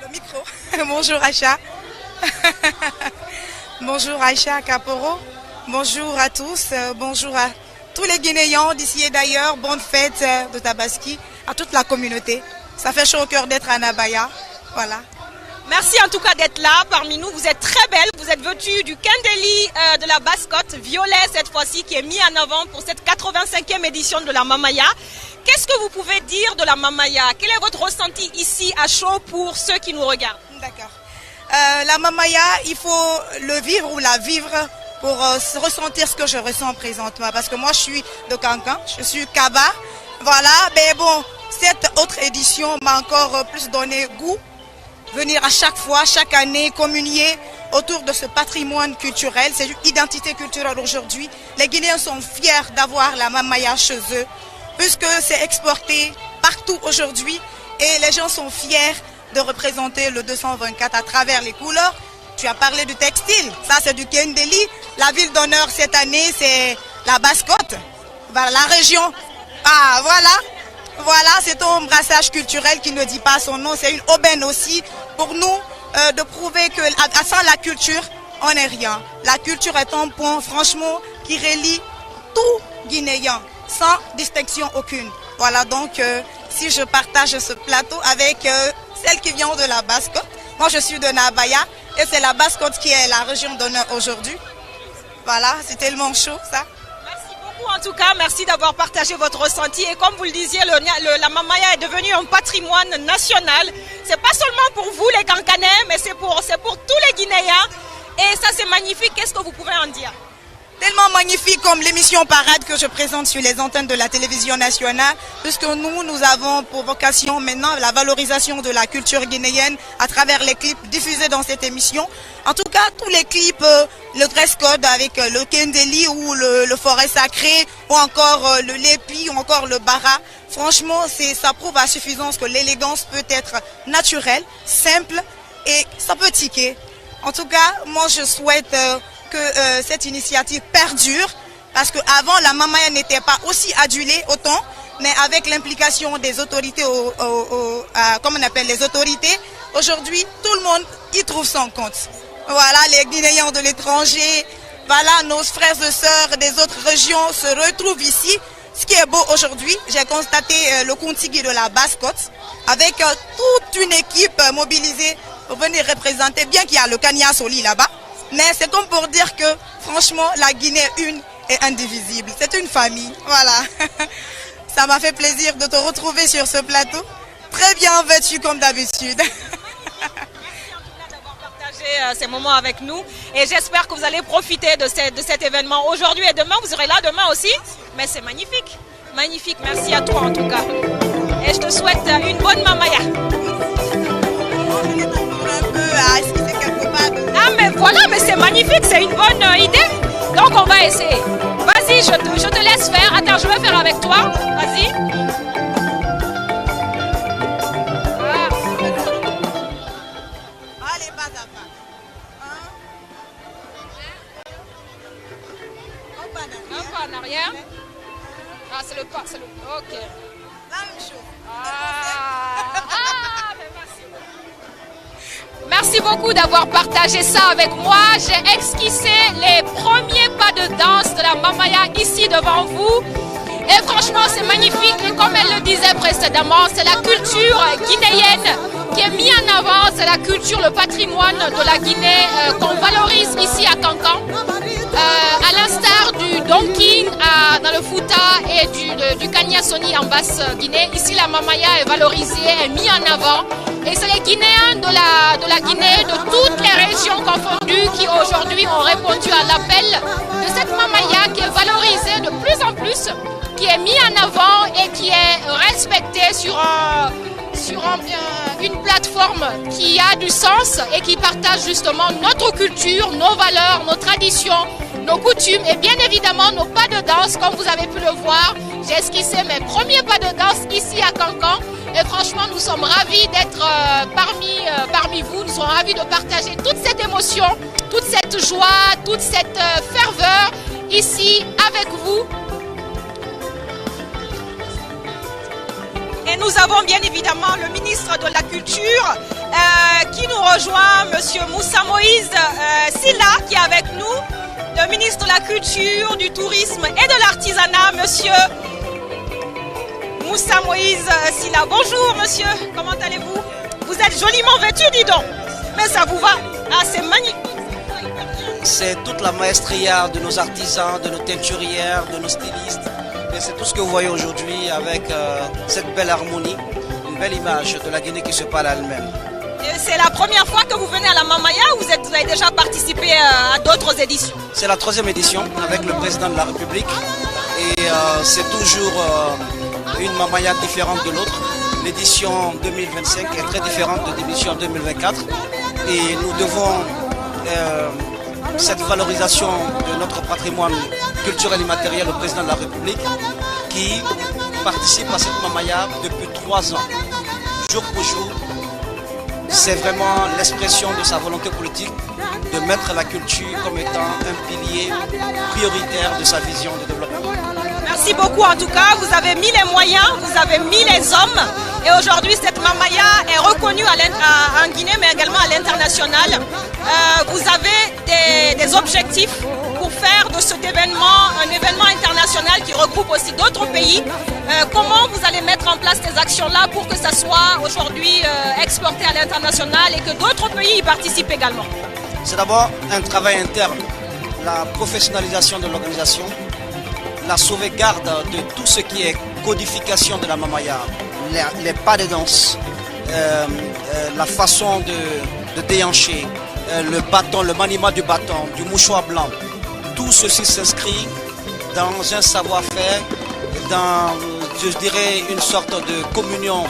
Le micro. Bonjour Aïcha. Bonjour Aïcha Kaporo. Bonjour à tous. Bonjour à tous les Guinéens d'ici et d'ailleurs. Bonne fête de Tabaski à toute la communauté. Ça fait chaud au cœur d'être à Nabaya. Voilà. Merci en tout cas d'être là parmi nous. Vous êtes très belle. Vous êtes vêtue du Kendeli de la Basse-Côte, violet cette fois-ci, qui est mis en avant pour cette 85e édition de la Mamaya. Qu'est-ce que vous pouvez dire de la Mamaya? Quel est votre ressenti ici à chaud pour ceux qui nous regardent? D'accord. La Mamaya, il faut le vivre ou la vivre pour ressentir ce que je ressens présentement. Parce que moi, je suis de Cancan, je suis Kaba. Voilà, mais bon, cette autre édition m'a encore plus donné goût. Venir à chaque fois, chaque année, communier autour de ce patrimoine culturel. C'est une identité culturelle aujourd'hui. Les Guinéens sont fiers d'avoir la Mamaya chez eux, puisque c'est exporté partout aujourd'hui. Et les gens sont fiers de représenter le 224 à travers les couleurs. Tu as parlé du textile, ça c'est du Kendeli. La ville d'honneur cette année, c'est la Basse-Côte, la région. Ah voilà. Voilà, c'est un brassage culturel qui ne dit pas son nom. C'est une aubaine aussi pour nous de prouver que sans la culture, on n'est rien. La culture est un point, franchement, qui relie tout Guinéen, sans distinction aucune. Voilà, donc si je partage ce plateau avec celle qui vient de la Basse-Côte, moi je suis de Nabaya et c'est la Basse-Côte qui est la région d'honneur aujourd'hui. Voilà, c'est tellement chaud ça. En tout cas, merci d'avoir partagé votre ressenti. Et comme vous le disiez, la Mamaya est devenue un patrimoine national. C'est pas seulement pour vous les Cancanais, mais c'est pour tous les Guinéens. Et ça, c'est magnifique. Qu'est-ce que vous pouvez en dire? Tellement magnifique comme l'émission Parade que je présente sur les antennes de la télévision nationale, puisque nous avons pour vocation maintenant la valorisation de la culture guinéenne à travers les clips diffusés dans cette émission. En tout cas, tous les clips, le dress code avec le Kendeli ou le forêt sacré, ou encore le Lépi, ou encore le Bara, franchement, ça prouve à suffisance que l'élégance peut être naturelle, simple et ça peut tiquer. En tout cas, moi je souhaite que cette initiative perdure, parce qu'avant la Mamaya n'était pas aussi adulée autant, mais avec l'implication des autorités, comme on appelle les autorités, aujourd'hui tout le monde y trouve son compte. Voilà, les Guinéens de l'étranger, voilà, nos frères et sœurs des autres régions se retrouvent ici. Ce qui est beau aujourd'hui, j'ai constaté le Kontigi de la Basse-Côte, avec toute une équipe mobilisée pour venir représenter, bien qu'il y a le Kanya Soli là-bas. Mais c'est comme pour dire que, franchement, la Guinée une est indivisible. C'est une famille, voilà. Ça m'a fait plaisir de te retrouver sur ce plateau. Très bien vêtu comme d'habitude. Merci d'avoir partagé ces moments avec nous. Et j'espère que vous allez profiter de cet événement aujourd'hui et demain. Vous serez là demain aussi. Mais c'est magnifique. Magnifique. Merci à toi en tout cas. Et je te souhaite une bonne Mamaya. Ah mais voilà, mais c'est magnifique, c'est une bonne idée. Donc on va essayer. Vas-y, je te laisse faire. Attends, je vais faire avec toi. Vas-y. Allez, pas à pas. Un pas en arrière. Ah, c'est le pas, c'est le... Ok. La même chose. Mais merci beaucoup d'avoir partagé ça avec moi. J'ai esquissé les premiers pas de danse de la Mamaya ici devant vous. Et franchement, c'est magnifique. Et comme elle le disait précédemment, c'est la culture guinéenne qui est mise en avant. C'est la culture, le patrimoine de la Guinée qu'on valorise ici à Cancan. À l'instar du du Donking dans le Fouta et du Kanyasoni en Basse-Guinée. Ici, la mamaya est valorisée, est mise en avant. Et c'est les Guinéens de la Guinée, de toutes les régions confondues, qui aujourd'hui ont répondu à l'appel de cette mamaya qui est valorisée de plus en plus, qui est mise en avant et qui est respectée sur une plateforme qui a du sens et qui partage justement notre culture, nos valeurs, nos traditions, nos coutumes et bien évidemment nos pas de danse. Comme vous avez pu le voir, j'ai esquissé mes premiers pas de danse ici à Kankan et franchement nous sommes ravis d'être parmi vous, nous sommes ravis de partager toute cette émotion, toute cette joie, toute cette ferveur ici avec vous. Et nous avons bien évidemment le ministre de la Culture qui nous rejoint, Monsieur Moussa Moïse Silla, qui est avec nous, le ministre de la Culture, du Tourisme et de l'Artisanat, Monsieur Moussa Moïse Silla. Bonjour monsieur, comment allez-vous? Vous êtes joliment vêtu, dis donc, mais ça vous va? Ah, c'est magnifique. C'est toute la maestria de nos artisans, de nos teinturières, de nos stylistes. Et c'est tout ce que vous voyez aujourd'hui avec cette belle harmonie, une belle image de la Guinée qui se parle à elle-même. C'est la première fois que vous venez à la Mamaya ou vous avez déjà participé à d'autres éditions? C'est la 3e édition avec le président de la République et c'est toujours une Mamaya différente de l'autre. L'édition 2025 est très différente de l'édition 2024 et nous devons cette valorisation de notre patrimoine culturel et matériel au président de la République qui participe à cette Mamaya depuis 3 ans, jour pour jour. C'est vraiment l'expression de sa volonté politique de mettre la culture comme étant un pilier prioritaire de sa vision de développement. Merci beaucoup en tout cas, vous avez mis les moyens, vous avez mis les hommes et aujourd'hui cette Mamaya est reconnue en Guinée mais également à l'international. Vous avez des objectifs pour faire de cet événement un événement international qui regroupe aussi d'autres pays. Comment vous allez mettre en place ces actions-là pour que ça soit aujourd'hui exporté à l'international et que d'autres pays y participent également? C'est d'abord un travail interne, la professionnalisation de l'organisation, la sauvegarde de tout ce qui est codification de la Mamaya, les pas de danse, la façon de déhancher, le bâton, le maniement du bâton, du mouchoir blanc. Tout ceci s'inscrit dans un savoir-faire, dans, je dirais, une sorte de communion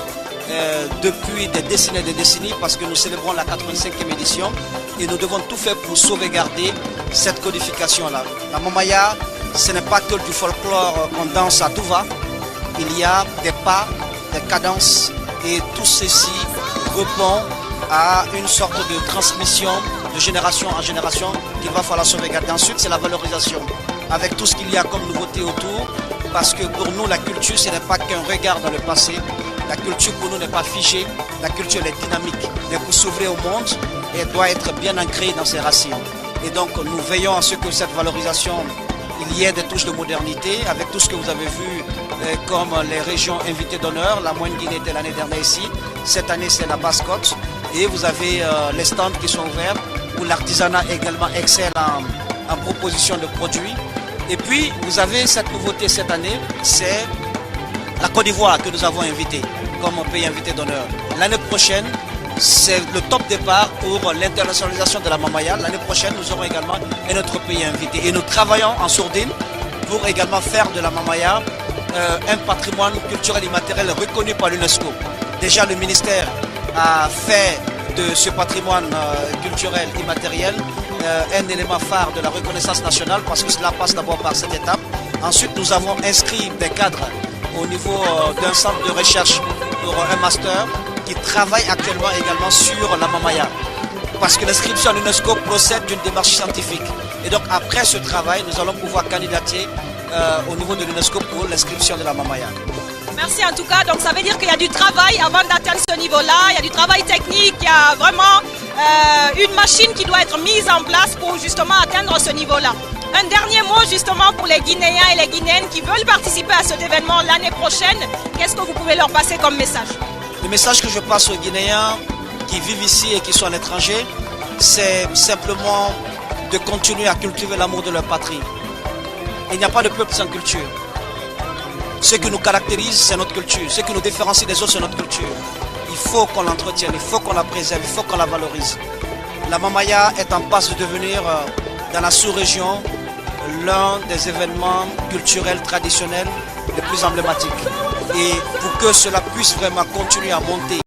depuis des décennies, parce que nous célébrons la 85e édition et nous devons tout faire pour sauvegarder cette codification-là. La Mamaya, ce n'est pas que du folklore qu'on danse à tout va. Il y a des pas, des cadences et tout ceci répond à une sorte de transmission de génération en génération qu'il va falloir sauvegarder. Ensuite, c'est la valorisation avec tout ce qu'il y a comme nouveauté autour, parce que pour nous, la culture, ce n'est pas qu'un regard dans le passé. La culture pour nous n'est pas figée, la culture est dynamique, mais pour s'ouvrir au monde, elle doit être bien ancrée dans ses racines. Et donc, nous veillons à ce que cette valorisation, il y ait des touches de modernité, avec tout ce que vous avez vu comme les régions invitées d'honneur. La Moyenne-Guinée était l'année dernière ici, cette année c'est la Basse-Côte, et vous avez les stands qui sont ouverts, où l'artisanat également excelle en proposition de produits. Et puis, vous avez cette nouveauté cette année, c'est la Côte d'Ivoire que nous avons invité comme pays invité d'honneur. L'année prochaine, c'est le top départ pour l'internationalisation de la Mamaya. L'année prochaine, nous aurons également un autre pays invité. Et nous travaillons en sourdine pour également faire de la Mamaya un patrimoine culturel immatériel reconnu par l'UNESCO. Déjà, le ministère a fait de ce patrimoine culturel immatériel un élément phare de la reconnaissance nationale, parce que cela passe d'abord par cette étape. Ensuite, nous avons inscrit des cadres au niveau d'un centre de recherche pour un master qui travaille actuellement également sur la Mamaya, parce que l'inscription à l'UNESCO procède d'une démarche scientifique. Et donc après ce travail, nous allons pouvoir candidater au niveau de l'UNESCO pour l'inscription de la Mamaya. Merci en tout cas, donc ça veut dire qu'il y a du travail avant d'atteindre ce niveau-là, il y a du travail technique, il y a vraiment une machine qui doit être mise en place pour justement atteindre ce niveau-là. Un dernier mot justement pour les Guinéens et les Guinéennes qui veulent participer à cet événement l'année prochaine, qu'est-ce que vous pouvez leur passer comme message? Le message que je passe aux Guinéens qui vivent ici et qui sont à l'étranger, c'est simplement de continuer à cultiver l'amour de leur patrie. Il n'y a pas de peuple sans culture. Ce qui nous caractérise, c'est notre culture. Ce qui nous différencie des autres, c'est notre culture. Il faut qu'on l'entretienne, il faut qu'on la préserve, il faut qu'on la valorise. La Mamaya est en passe de devenir, dans la sous-région, l'un des événements culturels traditionnels les plus emblématiques. Et pour que cela puisse vraiment continuer à monter,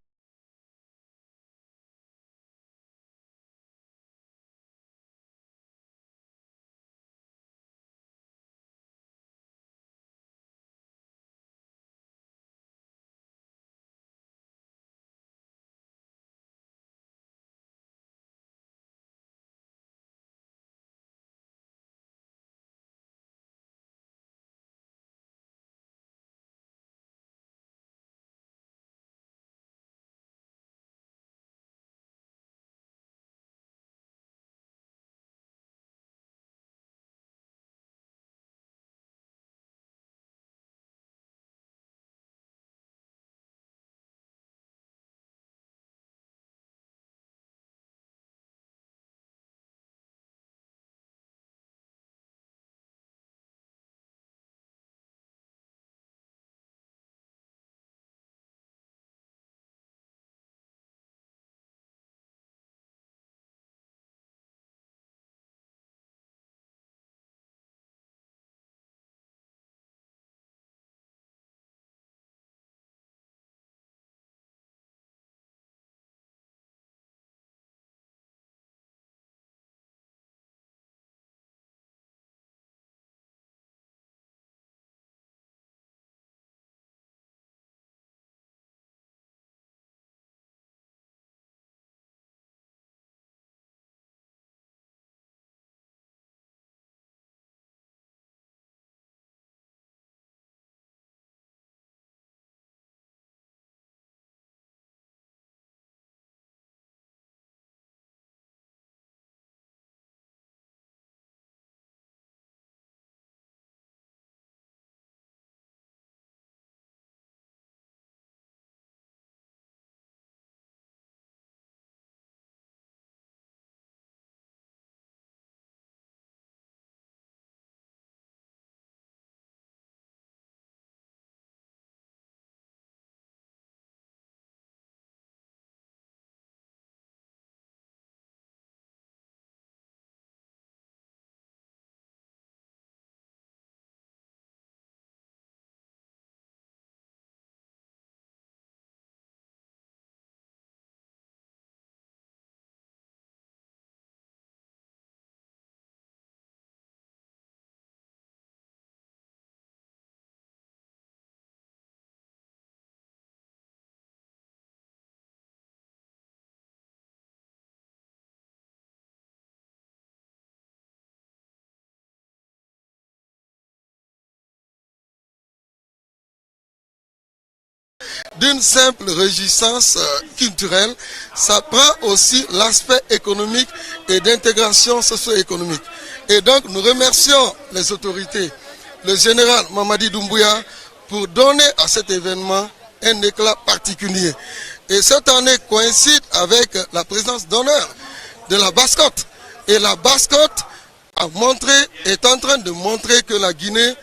d'une simple réjouissance culturelle, ça prend aussi l'aspect économique et d'intégration socio-économique. Et donc nous remercions les autorités, le général Mamadi Doumbouya, pour donner à cet événement un éclat particulier. Et cette année coïncide avec la présence d'honneur de la Basse-Côte. Et la Basse-Côte est en train de montrer que la Guinée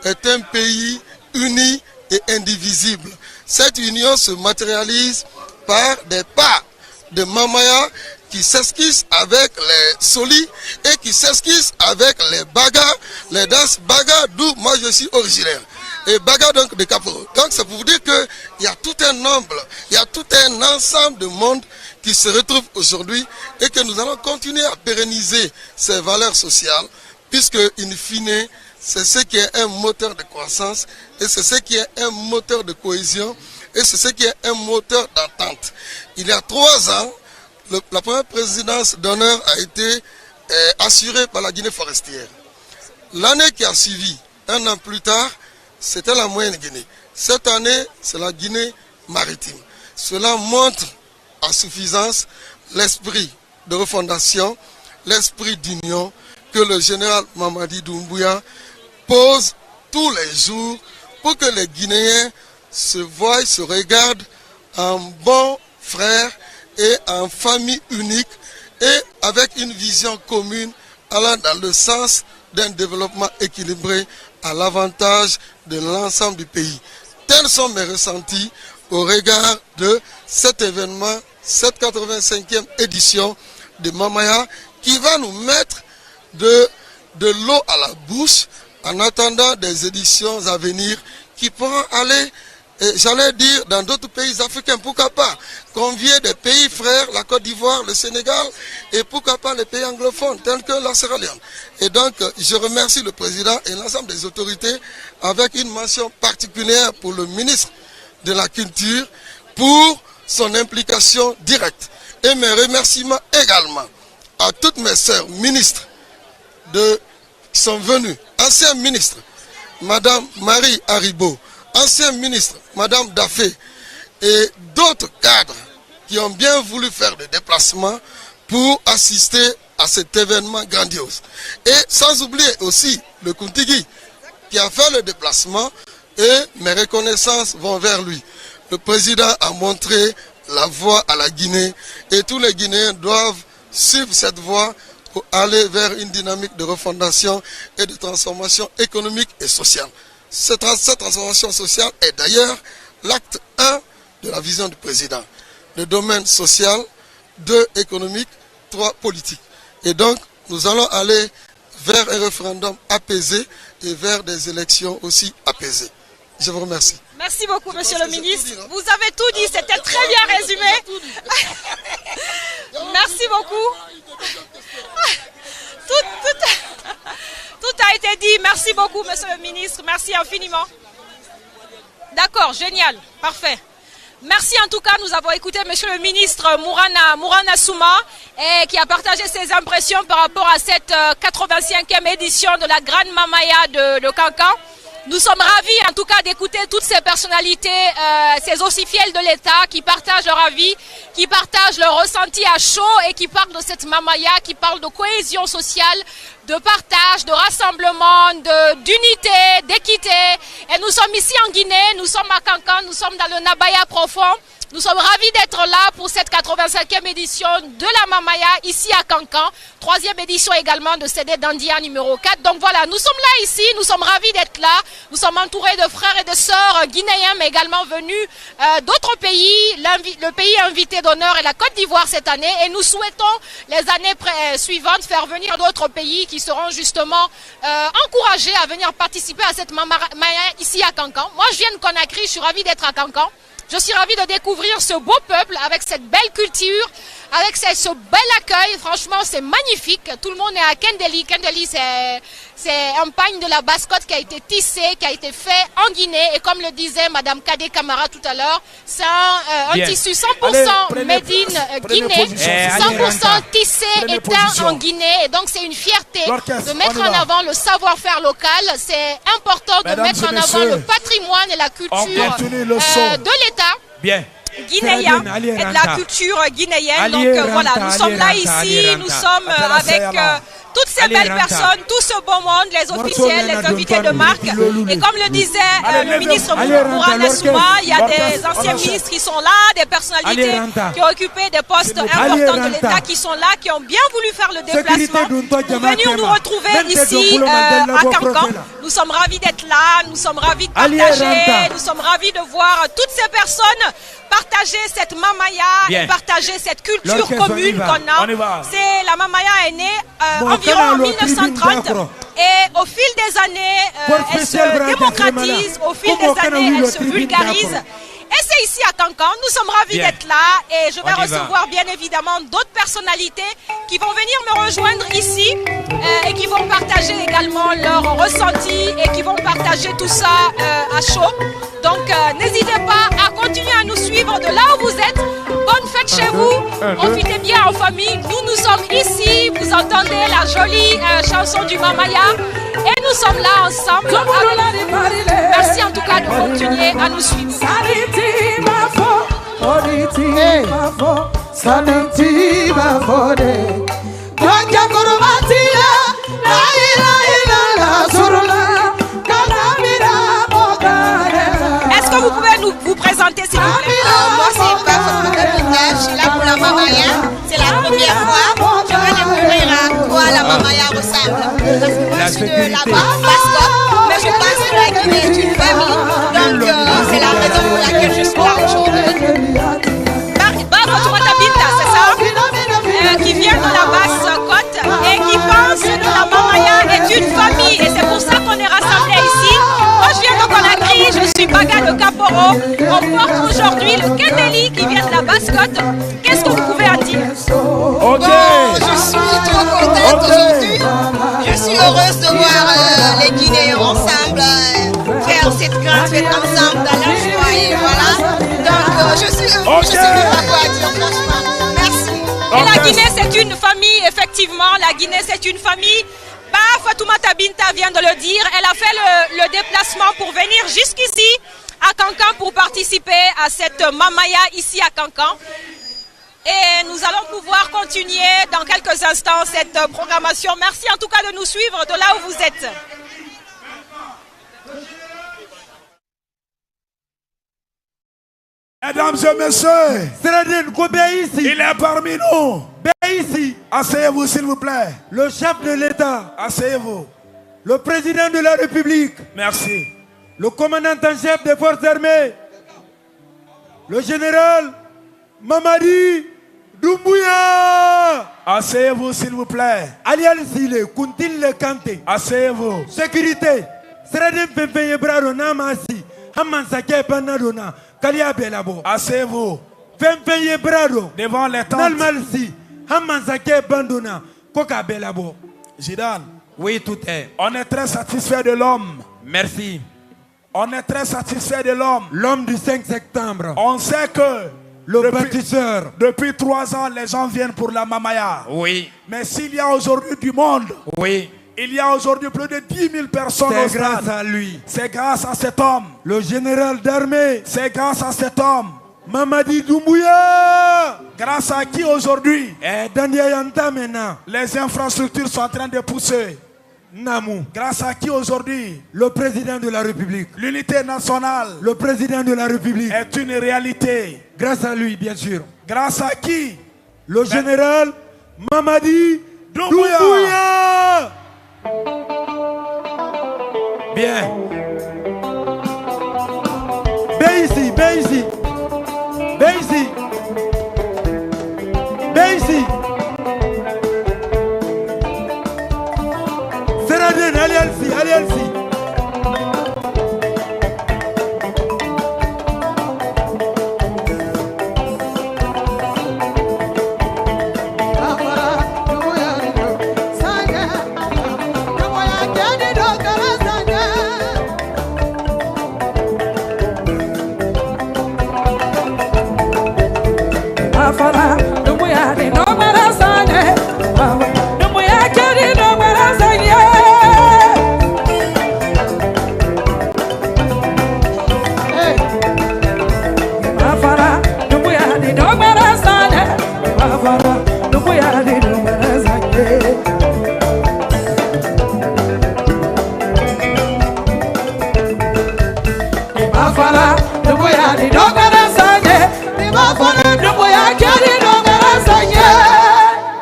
est un pays uni et indivisible. Cette union se matérialise par des pas de Mamaya qui s'esquissent avec les solis et qui s'esquissent avec les bagas, les danses bagas d'où moi je suis originaire. Et bagas donc de Capo. Donc c'est pour vous dire qu'il y a tout un nombre, il y a tout un ensemble de monde qui se retrouve aujourd'hui et que nous allons continuer à pérenniser ces valeurs sociales puisque in fine c'est ce qui est un moteur de croissance et c'est ce qui est un moteur de cohésion et c'est ce qui est un moteur d'entente. Il y a 3 ans, la première présidence d'honneur a été assurée par la Guinée forestière. L'année qui a suivi, 1 an plus tard, c'était la Moyenne-Guinée. Cette année, c'est la Guinée maritime. Cela montre à suffisance l'esprit de refondation, l'esprit d'union que le général Mamadi Doumbouya pose tous les jours pour que les Guinéens se voient, se regardent en bons frères et en famille unique et avec une vision commune allant dans le sens d'un développement équilibré à l'avantage de l'ensemble du pays. Tels sont mes ressentis au regard de cet événement, cette 85e édition de Mamaya, qui va nous mettre de l'eau à la bouche en attendant des éditions à venir qui pourront aller, j'allais dire, dans d'autres pays africains. Pourquoi pas convier des pays frères, la Côte d'Ivoire, le Sénégal, et pourquoi pas les pays anglophones tels que la Sierra Leone. Et donc, je remercie le président et l'ensemble des autorités, avec une mention particulière pour le ministre de la Culture pour son implication directe. Et mes remerciements également à toutes mes sœurs ministres qui sont venues, anciens ministres, Madame Marie Haribo, ancienne ministre, Madame Daffé, et d'autres cadres qui ont bien voulu faire des déplacements pour assister à cet événement grandiose. Et sans oublier aussi le Kuntigi qui a fait le déplacement, et mes reconnaissances vont vers lui. Le président a montré la voie à la Guinée et tous les Guinéens doivent suivre cette voie pour aller vers une dynamique de refondation et de transformation économique et sociale. Cette transformation sociale est d'ailleurs l'acte 1 de la vision du président. Le domaine social, 2 économique, 3 politique. Et donc, nous allons aller vers un référendum apaisé et vers des élections aussi apaisées. Je vous remercie. Merci beaucoup, monsieur le ministre. Vous avez tout dit, c'était très bien résumé. Merci beaucoup. Tout a été dit. Merci beaucoup, monsieur le ministre. Merci infiniment. D'accord, génial, parfait. Merci en tout cas, nous avons écouté monsieur le ministre Mourana Souma qui a partagé ses impressions par rapport à cette 85e édition de la Grande Mamaya de Kankan. Nous sommes ravis en tout cas d'écouter toutes ces personnalités, ces officiels de l'État qui partagent leur avis, qui partagent leur ressenti à chaud et qui parlent de cette Mamaya, qui parlent de cohésion sociale, de partage, de rassemblement, d'unité, d'équité. Et nous sommes ici en Guinée, nous sommes à Kankan, nous sommes dans le Nabaya profond. Nous sommes ravis d'être là pour cette 85e édition de la Mamaya ici à Kankan. 3e édition également de CD Dandia numéro 4. Donc voilà, nous sommes là ici, nous sommes ravis d'être là. Nous sommes entourés de frères et de sœurs guinéens, mais également venus d'autres pays. Le pays invité d'honneur est la Côte d'Ivoire cette année. Et nous souhaitons les années suivantes faire venir d'autres pays qui seront justement encouragés à venir participer à cette Mamaya ici à Kankan. Moi, je viens de Conakry, je suis ravie d'être à Kankan. Je suis ravie de découvrir ce beau peuple avec cette belle culture, avec ce bel accueil. Franchement, c'est magnifique. Tout le monde est à Kendeli. Kendeli, c'est un pagne de la Basse-Côte qui a été tissé, qui a été fait en Guinée. Et comme le disait Madame Kadé Camara tout à l'heure, c'est un tissu 100% made in Guinée, 100% tissé et teint en Guinée. Et donc, c'est une fierté de mettre en avant le savoir-faire local. C'est important de mettre en avant le patrimoine et la culture de l'État. Bien. Guinéen et de la culture guinéenne. Donc voilà, nous sommes là ici, nous sommes avec toutes ces belles personnes, tout ce beau monde, les officiels, les invités de marque. Et comme le disait le ministre Mourana Souma, il y a des anciens ministres qui sont là, des personnalités qui ont occupé des postes importants de l'État qui sont là, qui ont bien voulu faire le déplacement pour venir nous retrouver ici à Kankan. Nous sommes ravis d'être là, nous sommes ravis de partager, nous sommes ravis de voir toutes ces personnes partager cette Mamaya et partager cette culture commune qu'on a. La Mamaya est née environ en 1930 et au fil des années, elle se démocratise, au fil des années, elle se vulgarise. Et c'est ici à Kankan, nous sommes ravis d'être là et je vais recevoir bien évidemment d'autres personnalités qui vont venir me rejoindre ici et qui vont partager également leurs ressentis et qui vont partager tout ça à chaud. Donc n'hésitez pas à continuer à nous suivre de là où vous êtes. Bonne fête chez vous, profitez bien en famille. Nous sommes ici, vous entendez la jolie chanson du Mamaya et nous sommes là ensemble. Merci en tout cas de continuer à nous suivre. Est-ce que vous pouvez vous présenter s'il vous plaît? Moi c'est Fatou Moussa, je suis là pour la Mamaya, c'est la première fois. Je vais découvrir à quoi la Mamaya ressemble. suis de là-bas, Basse-Côte, mais je pense que la Guinée est une famille. Donc c'est la raison pour laquelle je suis là aujourd'hui. Fatoumata Binta, c'est ça, qui vient de la Basse-Côte et qui pense que la Mamaya est une famille. Et c'est pour ça qu'on est rassemblés ici. Moi, je viens de Conakry, je suis Baga de Kaporo. On porte aujourd'hui le Kendeli qui vient de la Basse-Côte. Qu'est-ce que vous pouvez en dire? Bon, je suis trop contente aujourd'hui. Je suis heureuse de voir les Guinéens ensemble, faire cette grande fête ensemble dans la joie. Et voilà. Donc, je suis heureuse de quoi dire, franchement. Merci. Et la Guinée, c'est une famille, effectivement. La Guinée, c'est une famille. Fatoumata Binta vient de le dire. Elle a fait le déplacement pour venir jusqu'ici à Kankan pour participer à cette Mamaya ici à Kankan. Et nous allons pouvoir continuer dans quelques instants cette programmation. Merci en tout cas de nous suivre de là où vous êtes. Mesdames et messieurs, il est parmi nous. Asseyez-vous s'il vous plaît. Le chef de l'État. Asseyez-vous. Le président de la République. Merci. Le commandant en chef des forces armées. Le général Mamadi Doumbouya. Asseyez-vous s'il vous plaît. Alial Sile, Kuntil Le Kanté. Asseyez-vous. Sécurité. Sradin Fempeye Brado Namasi. Hamansake Banadona. Kalia Belabo. Asseyez-vous. Fempeye Brado. Devant les tentes. Nalmalsi. Hamansake Bandona. Koka Belabo. Zidane. Oui, tout est. On est très satisfait de l'homme. Merci. On est très satisfait de l'homme. L'homme du 5 septembre. On sait que le bâtisseur. Depuis 3 ans, les gens viennent pour la Mamaya. Oui. Mais s'il y a aujourd'hui du monde, oui, il y a aujourd'hui plus de 10 000 personnes au stade. C'est grâce à lui. C'est grâce à cet homme. Le général d'armée. C'est grâce à cet homme. Mamadi Doumbouya. Grâce à qui aujourd'hui maintenant les infrastructures sont en train de pousser. Namou. Grâce à qui aujourd'hui le président de la République. L'unité nationale. Le président de la République est une réalité. Grâce à lui, bien sûr. Grâce à qui le général Mamadi Doumbouya. Bien. Béici, Béici. Béici. Béici. Seradine, allez-y, allez-y.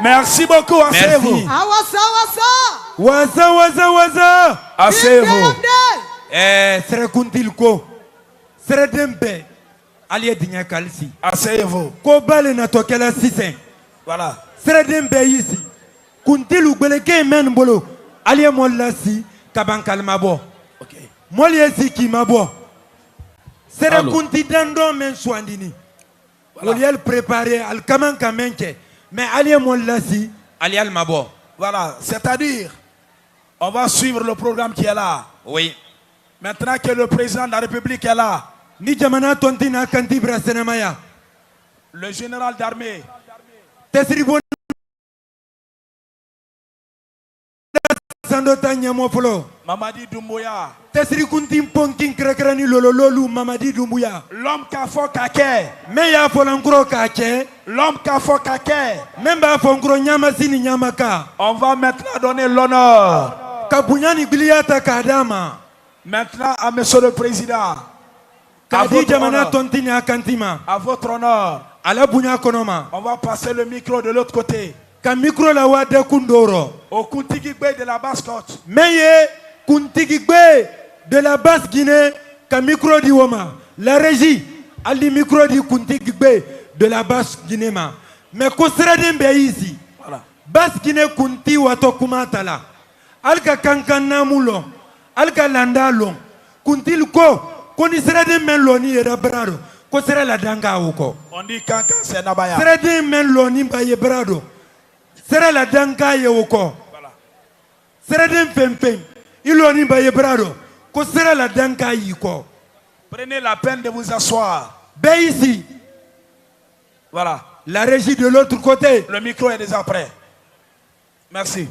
Merci beaucoup, asseyez-vous. Waza. Asseyez-vous. Serekuntilko. Seredembe. Aliye dinya kalisi. Asseyez-vous. Ko bale na tokela sisen. Voilà. Seredembe ici. Kuntilu gbeleke men bolo. Aliye molasi kabankal mabo. OK. Moliesi ki mabo. Serekunti dando men swandini. Oliel préparé al kaman kamenke. Mais Alié Mollasi, Alié Mabo. Voilà, c'est-à-dire, on va suivre le programme qui est là. Oui. Maintenant que le président de la République est là, le général d'armée, Mamadi Doumbouya, l'homme Kafo Kake, l'homme Kafo Kake, on va maintenant donner l'honneur maintenant à monsieur le président, à votre honneur, on va passer le micro de l'autre côté. ka micro la wa de kundoro au kuntigi gbe de la Basse-Côte meye kuntigi gbe de la Basse-Guinée ka micro di woma la régie ali micro di kuntigi gbe de la Basse-Guinée ma mais ko seraden be ici voilà Basse-Guinée kunti wato kumatala alka kankan namulo alka landalo kuntil ko ni seraden men loni era brado ko sera la danga uko on dit kankan c'est nabaya seraden men loni baye brado sera la danga ye uko voilà seraden pempem iloni baye brado ko sera la danga yiko prenez la peine de vous asseoir be ici voilà la régie de l'autre côté le micro est déjà prêt merci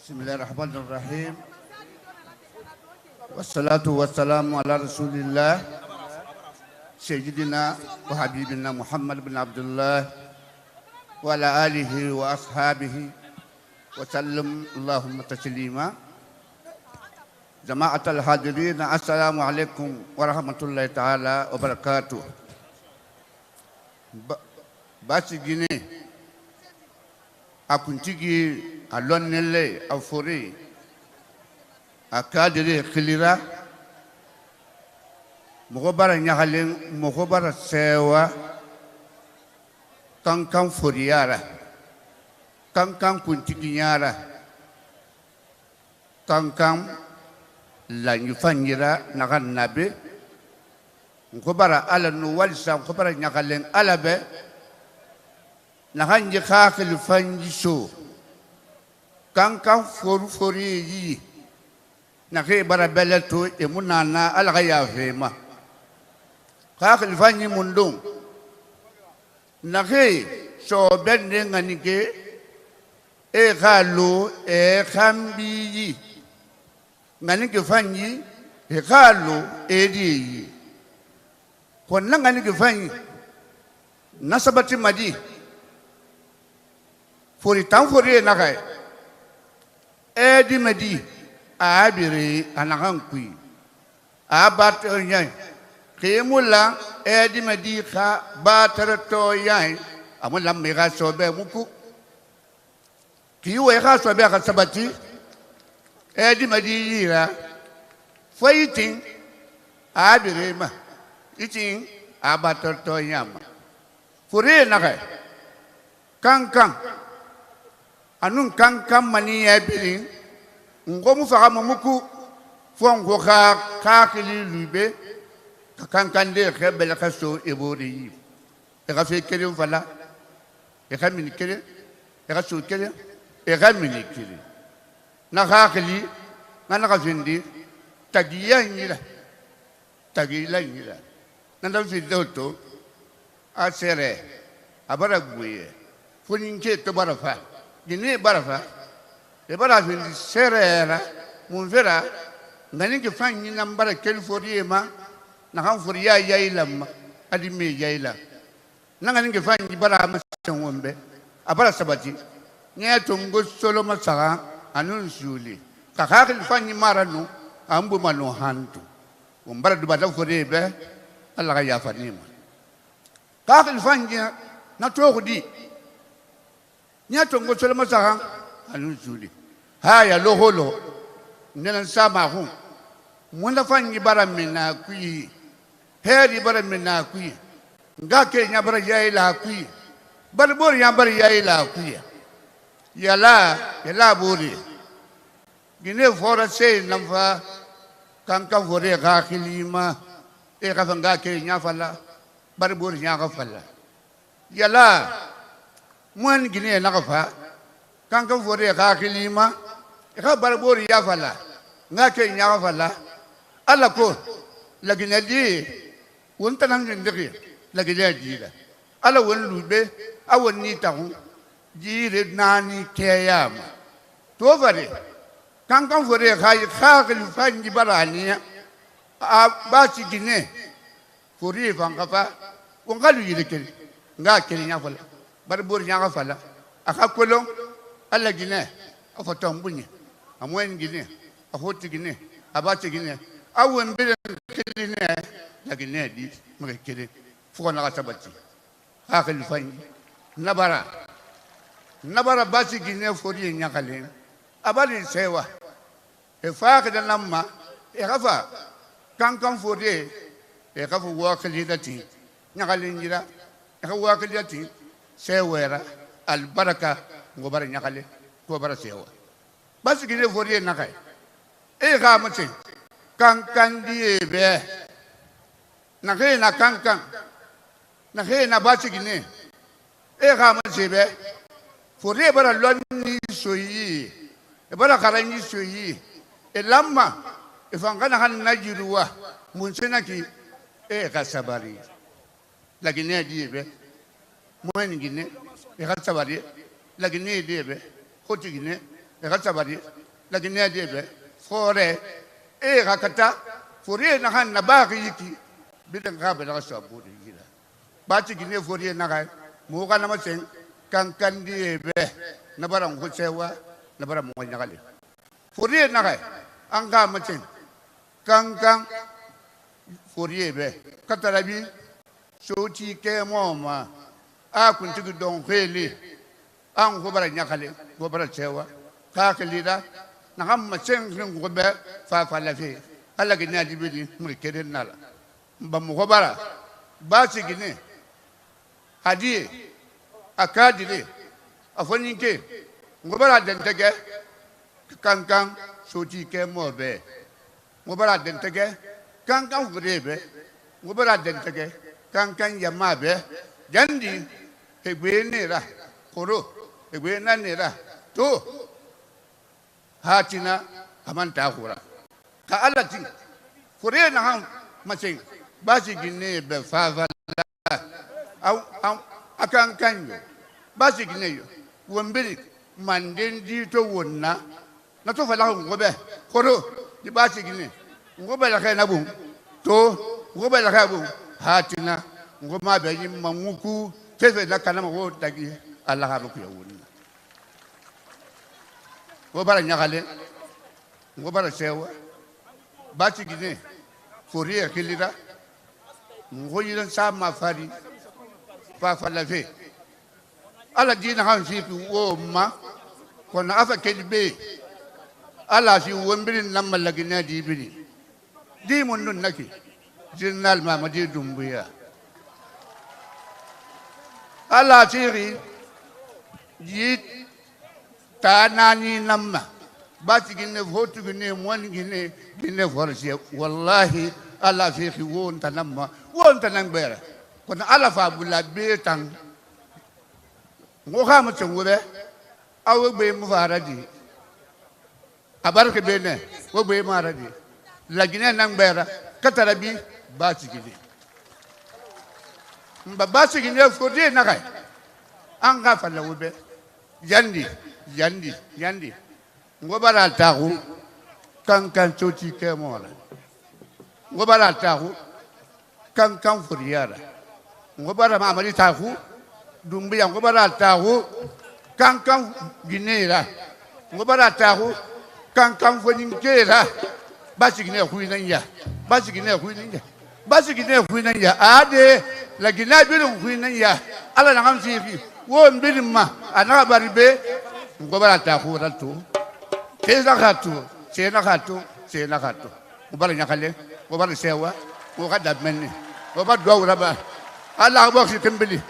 بسم الله الرحمن الرحيم والصلاة والسلام على رسول الله سيدنا وحبيبنا محمد بن عبد الله وعلى آله وأصحابه وسلم اللهم تسليما جماعة الحاضرين السلام عليكم ورحمة الله تعالى وبركاته باسي جيني akuntigi alonnele afori akadire khilira mogobara nyahalen mogobara sewa kankan foriara kankan kuntigi nyara kankan la nyufanyira nagan nabe ngobara ala no walisa ngobara nyahalen alabe nahanji khakil fanjiso kankan fori yi nakhe bara beleto e munana alghaya fema khakil fanji mundum nakhe so bende nganike e khalo e khambi nganike fanji e khalo e di konna nganike fanji nasabati madi fori tan fori na kai edi medi abiri anakan kui abat nyai kemula edi medi kha batar to yai amulam me ga sobe muku kiwe ga sobe ga sabati edi medi yira fighting abiri ma itin abatar to yama fori na kai kankan anun kankan mani ya birin ngomu faka mamuku fongo ka kili lube ka kankan de khebel khaso ebori e ga fe kere fala e ga min kere e ga so kere e ga min kere na ga kili na ga findi tagiya nyira na da fi doto a sere abara guye funin ke to barafa Gini barafa, e barafa di serera, munvera, ngani ke fanyi nambara kel foriema, nakang foria yailam, adime yaila. Ngani ke fanyi barama sangombe, abara sabati, nya tungo solo masara, anun suli. Kakakil fanyi maranu, ambu manu hantu. Umbara dubata foriebe, Allah ya fanima. Kakil fanyi na tokudi. Nyatongo solo masaka anuzuli haya loholo nena sama hu munda fanyi bara mina kui heri bara mina kui ngake nya bara yaila kui barbor nya bara yaila kui yala buri gine fora se namfa kanka fore ga khilima e ka fanga ke nya fala barbor nya ga fala yala Mwan gine nakafa kankan fori ka kilima ka barbori ya fala ngake nya fala ala ko lagina di wonta nan ndiki lagina di la ala won lube awon ni tahu jire nani kiyama to fare kankan fori ka kil fanji barani a ba ci gine fori fangafa wongalu yireke ngake nya fala barbor nyanga fala aka kolon alla gine afa tambunye amwen gine a hoti Guinée, a bâti Guinée. A ou un bel Guinée, la Guinée dit, me kiri, faut qu'on a sabati. A quel faille, Nabara. Nabara bâti Guinée, faut dire Nyakale. A bâti Sewa. Et faire que de l'amma, et Rafa, quand faut dire, et Rafa walk lidati, Nyakalindira, et walk lidati, Sewera, Al Baraka, Gobara Nyakale, Gobara Sewa. Bâti Guinée, faut dire Nakai. Et Ramati. Kankan diebe na ke na kankan na ke na bati Guinée e ga ma sebe fore bara lonni soyi e bara karani soyi e lamma e fangana han najiruwa mun senaki e ga sabari la Guinée diebe mo ni Guinée e ga sabari la Guinée diebe hoti Guinée e ga sabari la Guinée diebe fore e rakata fori na han na bagi yiki bidan ka ba da sabu da gida ba ci Guinée fori na ga mo ga na masen kankan di be na baran ko sewa na baran mo nya gale fori na ga an ga masen kankan fori be katarabi soti ke mo ma a kun ti don kheli an ko baran nya gale ko baran sewa ka kelida na ham masen ko be fa la fi ala Guinée di bidi mu kede nala ba mu ko bara ba ci Guinée hadi akadile afoninke ngobara dentege kankan soti ke mobe ngobara dentege kankan gurebe ngobara dentege kankan yamabe jandi egbe nera koro egbe na nera to hatina amanta hura ka alati fure na han masin ba shi Guinée be favala au akan kanyo ba shi Guinée yo wombiri manden di to wonna na to fala ngobe koro di ba shi Guinée ngobe la kana bu to ngobe la kana bu hatina ngoma be yin mamuku tefe na kana mo dagi Allah ha ku ya wonna wo bara nyakale wo bara sewa bati Guinée fori akilira ngoyiran sama fari fa falafe ala dina han fi wo ma kona afa kelbe ala fi wombirin namma la Guinée di biri di mun nun naki jinnal Mamadi Doumbouya ala tiri yi tanani namma bati Guinée vote Guinée mon Guinée Guinée force wallahi ala fi won tanamma won tanangbera kono ala fa bula betan ngo khama tangure awu be mu faradi abarke bene wo be maradi la Guinée nangbera katarabi bati Guinée mba bati Guinée fodi nakay anga fa la wube yandi ngobara tahu kankan choti ke mola ngobara tahu kankan furiara ngobara Mamadi tahu Doumbouya ngobara tahu kankan Guinée ngobara tahu kankan foninkera basi Guinée huinanya basi Guinée huinanya ade la Guinée bilun huinanya ala na ngamsi wo mbilima ana baribe ngobara tahu ratu Sena khatou. Ngobara nyakale, ngobara sewa, ngobara dabmeni, ngobara dwaura ba. Allah boksi kimbeli.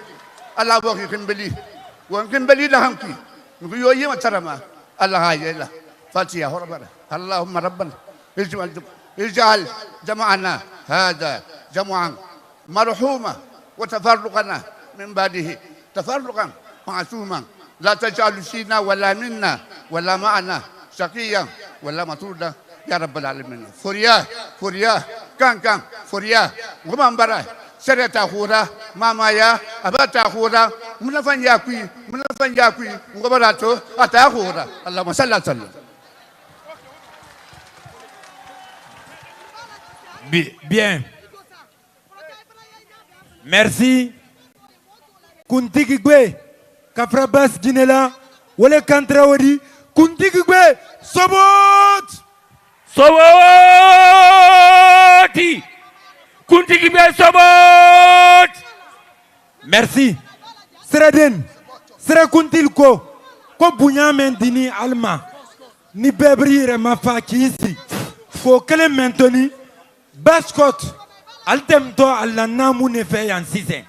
Wan kimbeli la hamki. Nguyo yema tarama. Allah hayela. Fatiha horabara. Allahumma rabbana. Ij'al jama'ana hada jam'an marhuma wa tafarruqana min ba'dihi tafarruqan ma'suman. La taj'al fina wala minna wala ma'ana. Syakiyan wala matuda ya rabbal alamin furia kankan furia ngomambara sereta hura mama ya abata hura mnafanya kui ngobarato ata hura Allahumma salli sallam. Bien, merci kuntiki gwe kafrabas Guinée la wala kantra wadi Kuntigwe Sobot! Soboti. Kuntigi be Sobot. Merci. Sreden. Sre kuntil ko bunyamen dini alma. Ni bebrire ma fa kisi. Fo kele mentoni. Baskot. Altemto alla namu ne fe yan sisen.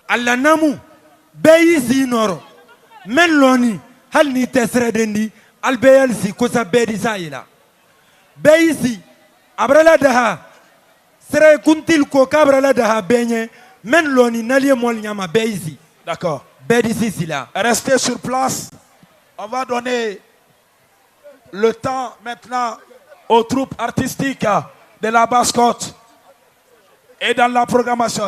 Alla namu. Beyi zinoro. Men loni. Hal ni tesredendi. Albeyal si kosa bedi sayila. Beyi si. Abrala daha. Sere kuntil ko kabrala daha benye. Men loni nalie mol nyama beyi si. D'accord. Bedi si sila. Restez sur place. On va donner le temps maintenant aux troupes artistiques de la Basse-Côte et dans la programmation.